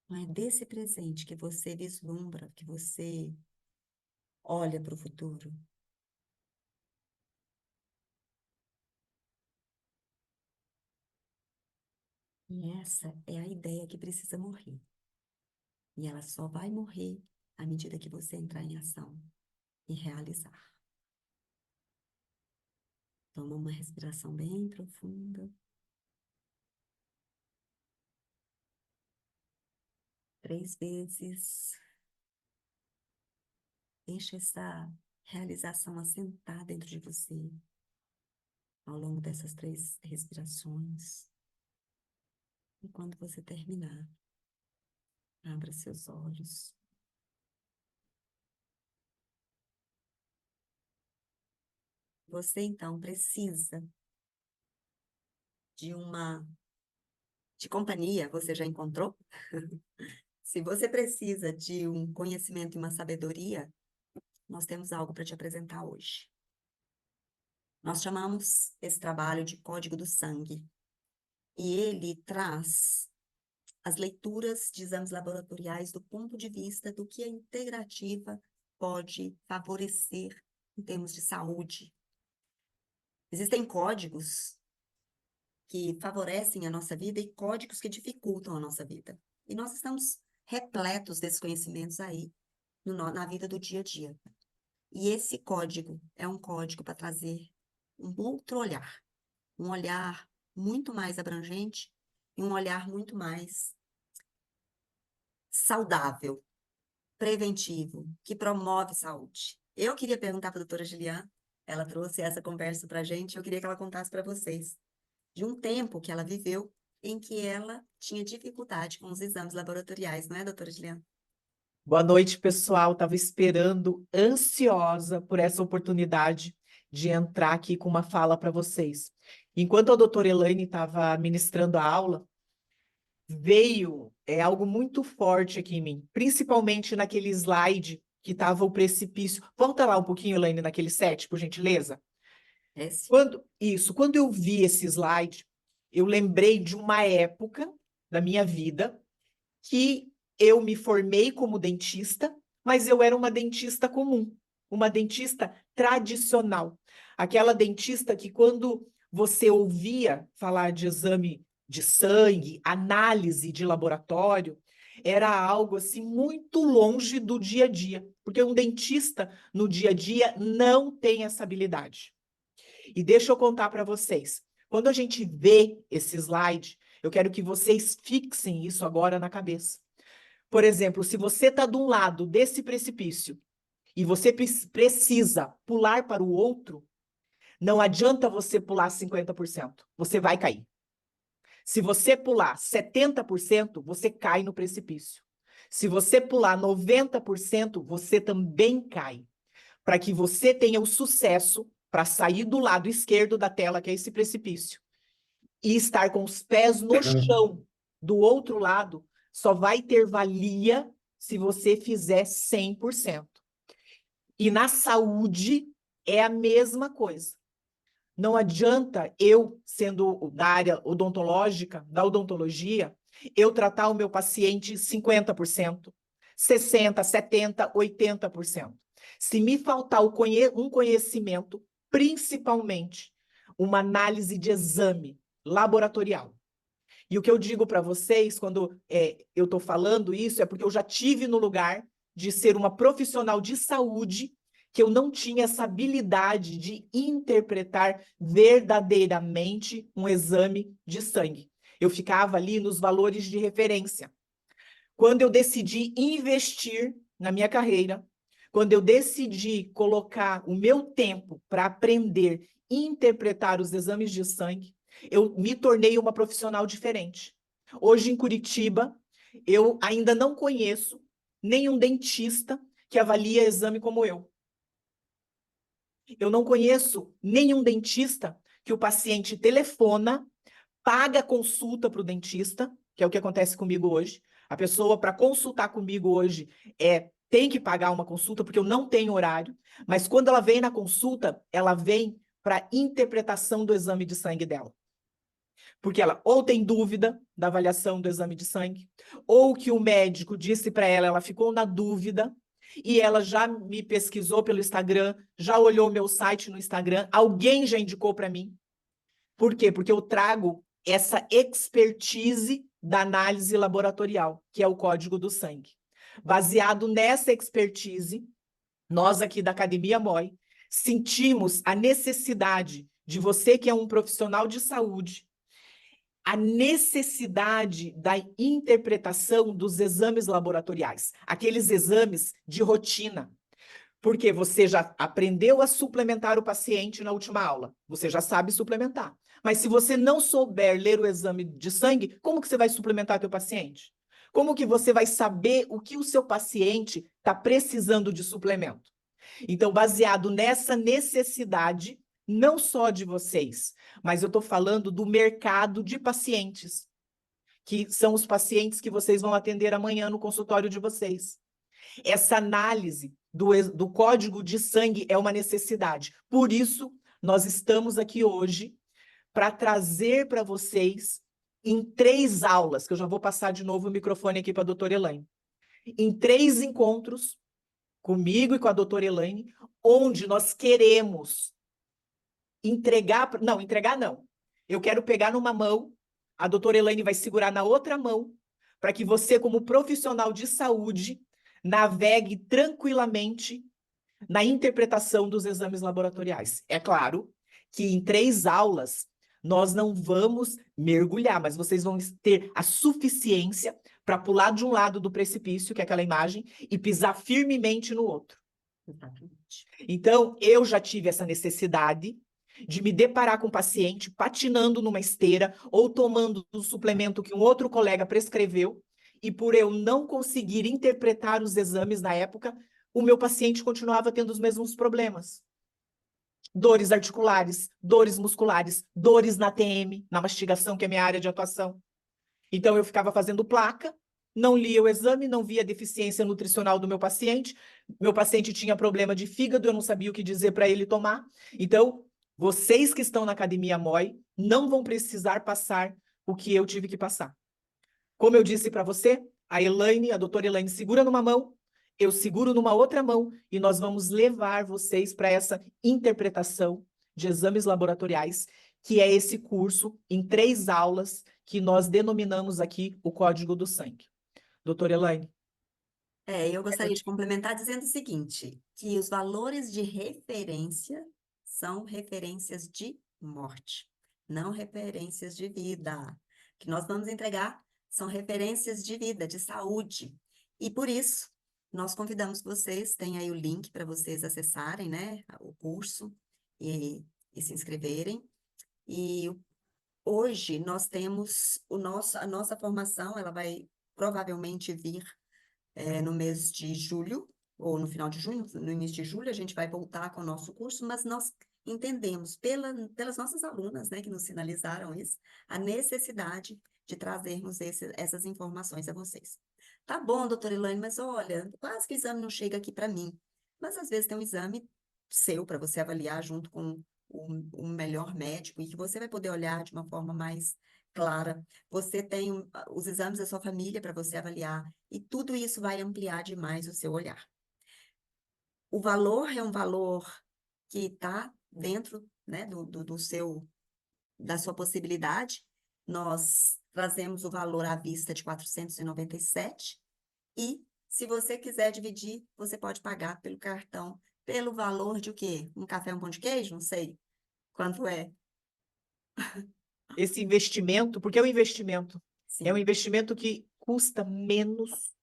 Não é desse presente que você vislumbra, que você olha para o futuro. E essa é a ideia que precisa morrer. E ela só vai morrer à medida que você entrar em ação e realizar. Toma uma respiração bem profunda. 3 vezes. Deixa essa realização assentar dentro de você ao longo dessas 3 respirações. E quando você terminar, abra seus olhos. Você, então, precisa de companhia, você já encontrou? Se você precisa de um conhecimento e uma sabedoria, nós temos algo para te apresentar hoje. Nós chamamos esse trabalho de Código do Sangue. E ele traz as leituras de exames laboratoriais do ponto de vista do que a integrativa pode favorecer em termos de saúde. Existem códigos que favorecem a nossa vida e códigos que dificultam a nossa vida. E nós estamos repletos desses conhecimentos aí na vida do dia a dia. E esse código é um código para trazer um outro olhar, um olhar muito mais abrangente e um olhar muito mais saudável, preventivo, que promove saúde. Eu queria perguntar para a doutora Gilian, ela trouxe essa conversa para a gente, eu queria que ela contasse para vocês de um tempo que ela viveu em que ela tinha dificuldade com os exames laboratoriais, não é, doutora Gilian? Boa noite, pessoal. Estava esperando, ansiosa por essa oportunidade de entrar aqui com uma fala para vocês. Enquanto a doutora Elaine estava ministrando a aula, veio algo muito forte aqui em mim, principalmente naquele slide que estava o precipício. Volta lá um pouquinho, Elaine, naquele set, por gentileza. Esse? Quando eu vi esse slide, eu lembrei de uma época da minha vida que eu me formei como dentista, mas eu era uma dentista comum, uma dentista tradicional. Aquela dentista que quando você ouvia falar de exame de sangue, análise de laboratório, era algo assim muito longe do dia a dia, porque um dentista no dia a dia não tem essa habilidade. E deixa eu contar para vocês. Quando a gente vê esse slide, eu quero que vocês fixem isso agora na cabeça. Por exemplo, se você está de um lado desse precipício e você precisa pular para o outro, não adianta você pular 50%, você vai cair. Se você pular 70%, você cai no precipício. Se você pular 90%, você também cai. Para que você tenha o sucesso para sair do lado esquerdo da tela, que é esse precipício, e estar com os pés no chão do outro lado, só vai ter valia se você fizer 100%. E na saúde é a mesma coisa. Não adianta eu, sendo da área odontológica, da odontologia, eu tratar o meu paciente 50%, 60%, 70%, 80%. Se me faltar um conhecimento, principalmente uma análise de exame laboratorial. E o que eu digo para vocês, quando eu estou falando isso, é porque eu já tive no lugar de ser uma profissional de saúde que eu não tinha essa habilidade de interpretar verdadeiramente um exame de sangue. Eu ficava ali nos valores de referência. Quando eu decidi investir na minha carreira, quando eu decidi colocar o meu tempo para aprender e interpretar os exames de sangue, eu me tornei uma profissional diferente. Hoje, em Curitiba, eu ainda não conheço nenhum dentista que avalia exame como eu. Eu não conheço nenhum dentista que o paciente telefona, paga consulta para o dentista, que é o que acontece comigo hoje. A pessoa, para consultar comigo hoje, tem que pagar uma consulta, porque eu não tenho horário. Mas quando ela vem na consulta, ela vem para interpretação do exame de sangue dela. Porque ela ou tem dúvida da avaliação do exame de sangue, ou que o médico disse para ela, ela ficou na dúvida, e ela já me pesquisou pelo Instagram, já olhou meu site no Instagram, alguém já indicou para mim. Por quê? Porque eu trago essa expertise da análise laboratorial, que é o código do sangue. Baseado nessa expertise, nós aqui da Academia MOI sentimos a necessidade de você que é um profissional de saúde a necessidade da interpretação dos exames laboratoriais, aqueles exames de rotina. Porque você já aprendeu a suplementar o paciente na última aula, você já sabe suplementar. Mas se você não souber ler o exame de sangue, como que você vai suplementar teu paciente? Como que você vai saber o que o seu paciente está precisando de suplemento? Então, baseado nessa necessidade, não só de vocês, mas eu estou falando do mercado de pacientes, que são os pacientes que vocês vão atender amanhã no consultório de vocês. Essa análise do código de sangue é uma necessidade. Por isso, nós estamos aqui hoje para trazer para vocês, em 3 aulas, que eu já vou passar de novo o microfone aqui para a doutora Elaine, em 3 encontros, comigo e com a doutora Elaine, onde nós queremos entregar não. Eu quero pegar numa mão, a doutora Elaine vai segurar na outra mão, para que você, como profissional de saúde, navegue tranquilamente na interpretação dos exames laboratoriais. É claro que em 3 aulas nós não vamos mergulhar, mas vocês vão ter a suficiência para pular de um lado do precipício, que é aquela imagem, e pisar firmemente no outro. Exatamente. Então, eu já tive essa necessidade de me deparar com o paciente patinando numa esteira ou tomando o suplemento que um outro colega prescreveu, e por eu não conseguir interpretar os exames na época, o meu paciente continuava tendo os mesmos problemas. Dores articulares, dores musculares, dores na TM, na mastigação, que é minha área de atuação. Então, eu ficava fazendo placa, não lia o exame, não via a deficiência nutricional do meu paciente tinha problema de fígado, eu não sabia o que dizer para ele tomar. Então, vocês que estão na Academia MOI não vão precisar passar o que eu tive que passar. Como eu disse para você, a doutora Elaine segura numa mão, eu seguro numa outra mão e nós vamos levar vocês para essa interpretação de exames laboratoriais, que é esse curso em 3 aulas que nós denominamos aqui o Código do Sangue. Doutora Elaine. Eu gostaria de complementar dizendo o seguinte, que os valores de referência são referências de morte, não referências de vida. O que nós vamos entregar são referências de vida, de saúde. E por isso, nós convidamos vocês, tem aí o link para vocês acessarem, né, o curso e se inscreverem. E hoje nós temos a nossa formação, ela vai provavelmente vir no mês de julho, ou no final de junho, no início de julho, a gente vai voltar com o nosso curso, mas nós entendemos pelas nossas alunas, né, que nos sinalizaram isso, a necessidade de trazermos essas informações a vocês. Tá bom, doutora Elaine, mas olha, quase que o exame não chega aqui para mim. Mas às vezes tem um exame seu para você avaliar junto com o melhor médico e que você vai poder olhar de uma forma mais clara. Você tem os exames da sua família para você avaliar e tudo isso vai ampliar demais o seu olhar. O valor é um valor que está dentro, né, da sua possibilidade. Nós trazemos o valor à vista de 497 e, se você quiser dividir, você pode pagar pelo cartão, pelo valor de o quê? Um café, um pão de queijo? Não sei quanto é. Esse investimento, porque é um investimento, é um Sim. investimento que custa menos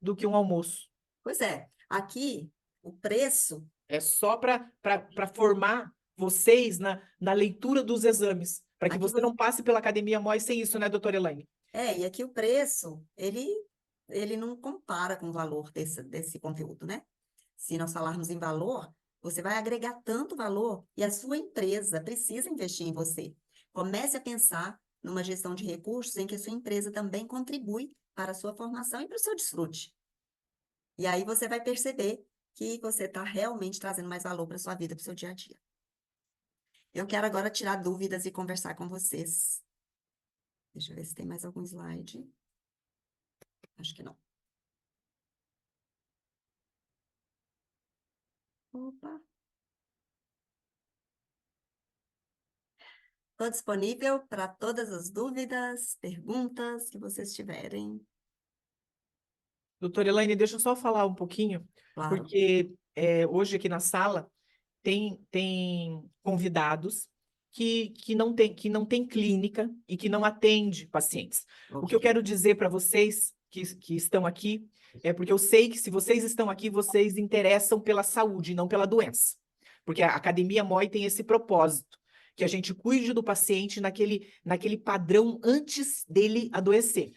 do que um almoço. Pois é, aqui o preço É só para formar vocês na leitura dos exames, para que aqui você não passe pela Academia MOI sem isso, né, doutora Elaine? e aqui o preço, ele não compara com o valor desse conteúdo, né? Se nós falarmos em valor, você vai agregar tanto valor e a sua empresa precisa investir em você. Comece a pensar numa gestão de recursos em que a sua empresa também contribui para a sua formação e para o seu desfrute. E aí você vai perceber que você está realmente trazendo mais valor para a sua vida, para o seu dia a dia. Eu quero agora tirar dúvidas e conversar com vocês. Deixa eu ver se tem mais algum slide. Acho que não. Opa. Estou disponível para todas as dúvidas, perguntas que vocês tiverem. Doutora Elaine, deixa eu só falar um pouquinho, Claro. porque hoje aqui na sala tem convidados que não tem clínica e que não atende pacientes. O que eu Ok. quero dizer para vocês que estão aqui é porque eu sei que se vocês estão aqui, vocês interessam pela saúde e não pela doença. Porque a Academia MOI tem esse propósito, que a gente cuide do paciente naquele padrão antes dele adoecer.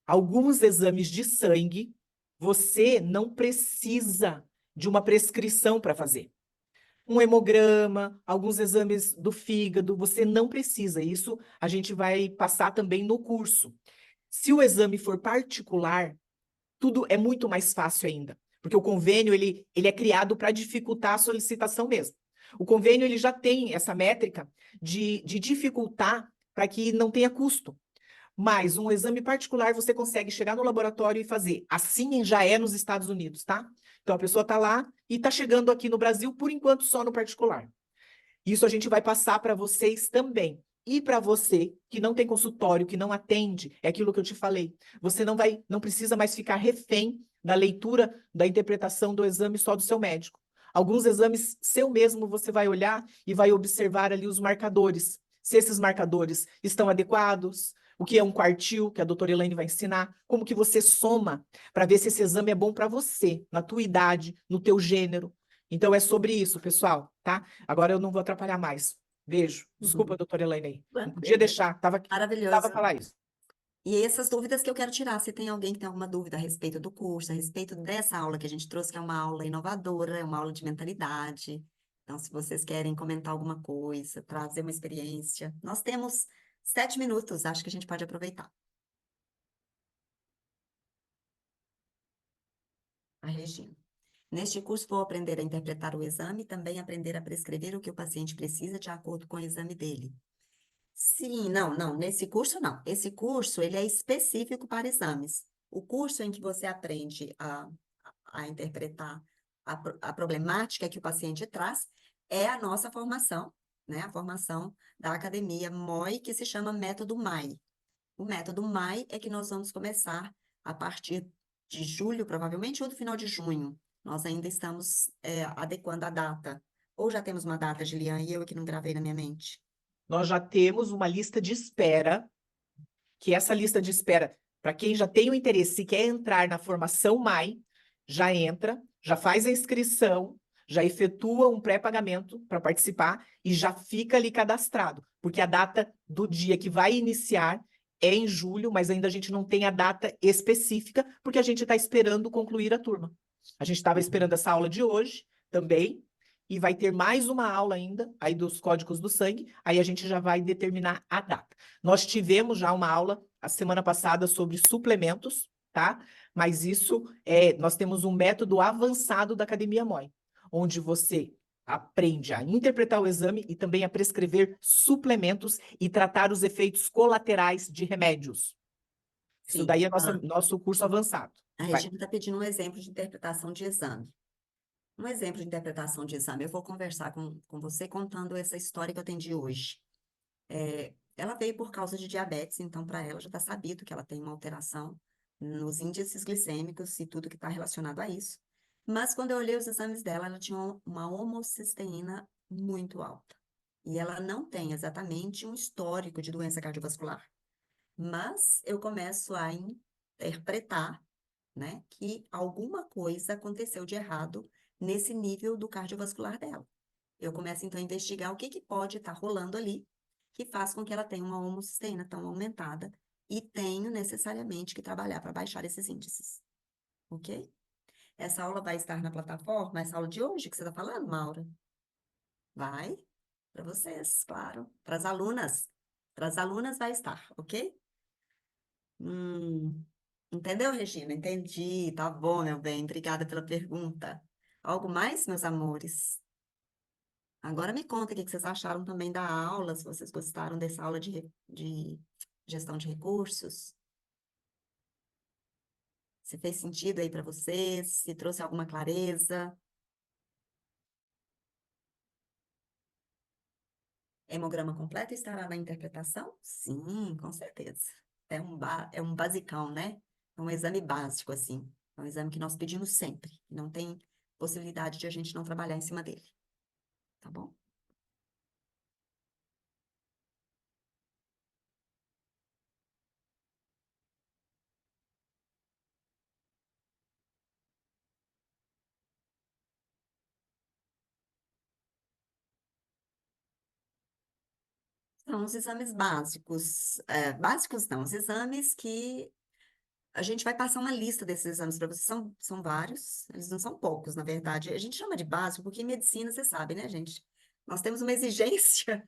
Alguns exames de sangue, você não precisa de uma prescrição para fazer. Um hemograma, alguns exames do fígado, você não precisa. Isso a gente vai passar também no curso. Se o exame for particular, tudo é muito mais fácil ainda, porque o convênio ele é criado para dificultar a solicitação mesmo. O convênio ele já tem essa métrica de dificultar para que não tenha custo. Mas um exame particular você consegue chegar no laboratório e fazer. Assim já é nos Estados Unidos, tá? Então a pessoa está lá e está chegando aqui no Brasil, por enquanto, só no particular. Isso a gente vai passar para vocês também. E para você que não tem consultório, que não atende, é aquilo que eu te falei. Você não precisa mais ficar refém da leitura, da interpretação do exame só do seu médico. Alguns exames seu mesmo você vai olhar e vai observar ali os marcadores. Se esses marcadores estão adequados, o que é um quartil, que a doutora Elaine vai ensinar, como que você soma para ver se esse exame é bom para você, na tua idade, no teu gênero. Então é sobre isso, pessoal, tá? Agora eu não vou atrapalhar mais. Beijo. Desculpa, doutora Elaine aí. Não podia Tranquilo. deixar, tava Maravilhoso. falar isso. E essas dúvidas que eu quero tirar, se tem alguém que tem alguma dúvida a respeito do curso, a respeito dessa aula que a gente trouxe, que é uma aula inovadora, é uma aula de mentalidade. Então, se vocês querem comentar alguma coisa, trazer uma experiência, nós temos 7 minutos, acho que a gente pode aproveitar. A Regina. Neste curso, vou aprender a interpretar o exame e também aprender a prescrever o que o paciente precisa de acordo com o exame dele. Sim, não, nesse curso não. Esse curso, ele é específico para exames. O curso em que você aprende a interpretar a problemática que o paciente traz é a nossa formação, né? A formação da Academia MOI, que se chama Método MAI. O método MAI é que nós vamos começar a partir de julho, provavelmente, ou do final de junho. Nós ainda estamos adequando a data. Ou já temos uma data, Gilian, e eu que não gravei na minha mente. Nós já temos uma lista de espera, que essa lista de espera, para quem já tem o interesse, se quer entrar na formação MAI, já entra, já faz a inscrição, já efetua um pré-pagamento para participar e já fica ali cadastrado, porque a data do dia que vai iniciar é em julho, mas ainda a gente não tem a data específica, porque a gente está esperando concluir a turma. A gente estava esperando essa aula de hoje também, e vai ter mais uma aula ainda, aí dos códigos do sangue, aí a gente já vai determinar a data. Nós tivemos já uma aula a semana passada sobre suplementos, tá? Mas nós temos um método avançado da Academia MOI, onde você aprende a interpretar o exame e também a prescrever suplementos e tratar os efeitos colaterais de remédios. Isso Sim. daí é nosso curso avançado. A Vai. Regina está pedindo um exemplo de interpretação de exame. Um exemplo de interpretação de exame. Eu vou conversar com você contando essa história que eu atendi hoje. Ela veio por causa de diabetes, então para ela já está sabido que ela tem uma alteração nos índices glicêmicos e tudo que está relacionado a isso. Mas quando eu olhei os exames dela, ela tinha uma homocisteína muito alta. E ela não tem exatamente um histórico de doença cardiovascular. Mas eu começo a interpretar, né, que alguma coisa aconteceu de errado nesse nível do cardiovascular dela. Eu começo então a investigar o que que pode estar rolando ali que faz com que ela tenha uma homocisteína tão aumentada e tenho necessariamente que trabalhar para baixar esses índices, ok? Essa aula vai estar na plataforma, essa aula de hoje que você está falando, Maura? Vai, para vocês, claro, para as alunas vai estar, ok? Hum, entendeu, Regina? Entendi, tá bom, meu bem, obrigada pela pergunta. Algo mais, meus amores? Agora me conta o que que vocês acharam também da aula, se vocês gostaram dessa aula de gestão de recursos. Se fez sentido aí para vocês, se trouxe alguma clareza. Hemograma completo estará na interpretação? Sim, com certeza. É um basicão, né? É um exame básico, assim. É um exame que nós pedimos sempre. Não tem possibilidade de a gente não trabalhar em cima dele. Tá bom? São os exames básicos. Básicos não, os exames que a gente vai passar uma lista desses exames para vocês. São vários, eles não são poucos, na verdade. A gente chama de básico porque em medicina, você sabe, né, gente? Nós temos uma exigência,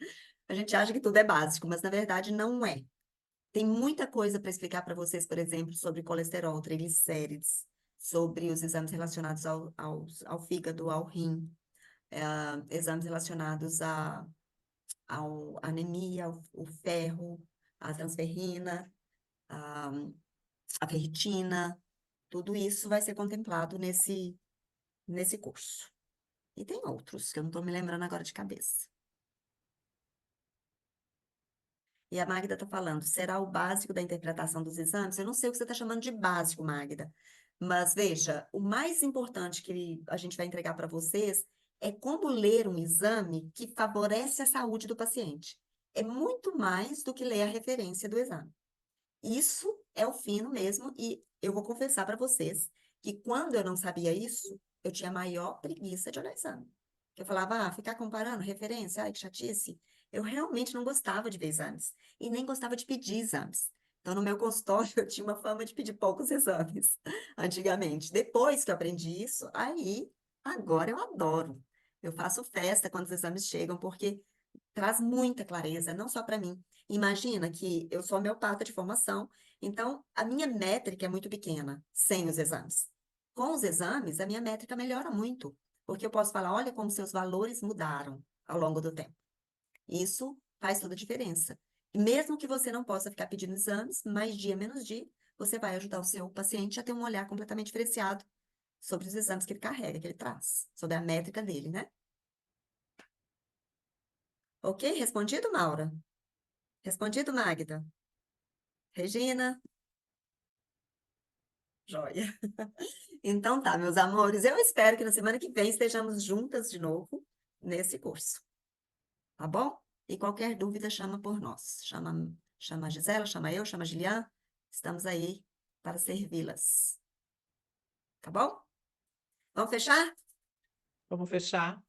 a gente acha que tudo é básico, mas na verdade não é. Tem muita coisa para explicar para vocês, por exemplo, sobre colesterol, triglicérides, sobre os exames relacionados ao fígado, ao rim, exames relacionados ao anemia, ao ferro, à transferrina, a, a ferritina, tudo isso vai ser contemplado nesse curso. E tem outros que eu não estou me lembrando agora de cabeça. E a Magda está falando, será o básico da interpretação dos exames? Eu não sei o que você está chamando de básico, Magda. Mas veja, o mais importante que a gente vai entregar para vocês é como ler um exame que favorece a saúde do paciente. É muito mais do que ler a referência do exame. Isso é o fino mesmo, e eu vou confessar para vocês que quando eu não sabia isso, eu tinha maior preguiça de olhar exame. Eu falava, ficar comparando referência, ai, que chatice. Eu realmente não gostava de ver exames e nem gostava de pedir exames. Então, no meu consultório, eu tinha uma fama de pedir poucos exames, antigamente. Depois que eu aprendi isso, aí, agora eu adoro. Eu faço festa quando os exames chegam, porque traz muita clareza, não só para mim. Imagina que eu sou homeopata de formação, então a minha métrica é muito pequena, sem os exames. Com os exames, a minha métrica melhora muito, porque eu posso falar, olha como seus valores mudaram ao longo do tempo. Isso faz toda a diferença. E mesmo que você não possa ficar pedindo exames, mais dia menos dia, você vai ajudar o seu paciente a ter um olhar completamente diferenciado sobre os exames que ele carrega, que ele traz, sobre a métrica dele, né? Ok? Respondido, Maura? Respondido, Magda? Regina? Joia. Então tá, meus amores, eu espero que na semana que vem estejamos juntas de novo nesse curso, tá bom? E qualquer dúvida, chama por nós. Chama a Gisela, chama eu, chama a Gilian. Estamos aí para servi-las, tá bom? Vamos fechar? Vamos fechar.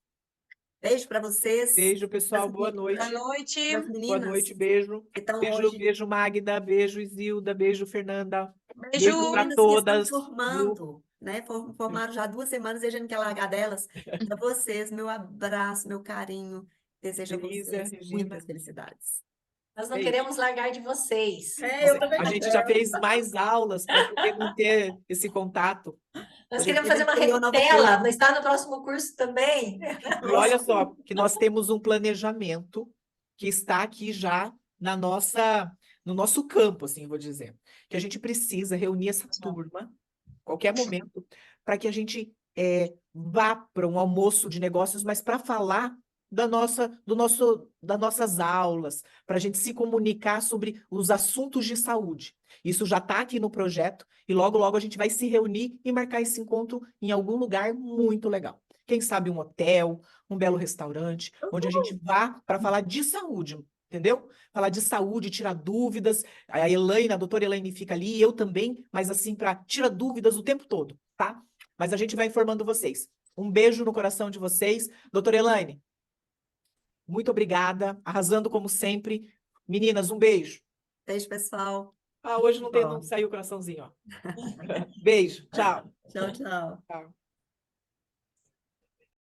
Beijo para vocês, Beijo, para pessoal. Boa Boa noite. noite. as Boa meninas noite, beijo. que estão Beijo, hoje. beijo, Magda. Beijo, Isilda. Beijo, Fernanda. Beijo. Beijo As para meninas que estão todas, viu? formando, né? Formaram já há 2 semanas e a gente não quer largar delas. Para vocês, meu abraço, meu carinho. Desejo a Elisa, vocês Regina. muitas felicidades. Nós não Beijo. queremos largar de vocês. Eu também A não gente já quero. fez mais aulas para poder manter esse contato. Nós A queremos fazer gente uma criou nova repetela, turma. mas está no próximo curso também. E olha só, que nós temos um planejamento que está aqui já no nosso campo, assim, vou dizer. Que a gente precisa reunir essa turma, qualquer momento, para que a gente vá para um almoço de negócios, mas para falar das nossas aulas, para a gente se comunicar sobre os assuntos de saúde. Isso já está aqui no projeto e logo, logo a gente vai se reunir e marcar esse encontro em algum lugar muito legal. Quem sabe um hotel, um belo restaurante, onde a gente vá para falar de saúde, entendeu? Falar de saúde, tirar dúvidas. A Elaine, a doutora Elaine fica ali, eu também, mas assim, para tirar dúvidas o tempo todo, tá? Mas a gente vai informando vocês. Um beijo no coração de vocês. Doutora Elaine, muito obrigada, arrasando como sempre. Meninas, um beijo. Beijo, pessoal. Ah, hoje não Bom, saiu o coraçãozinho, ó. Beijo, tchau. tchau, tchau. Tchau.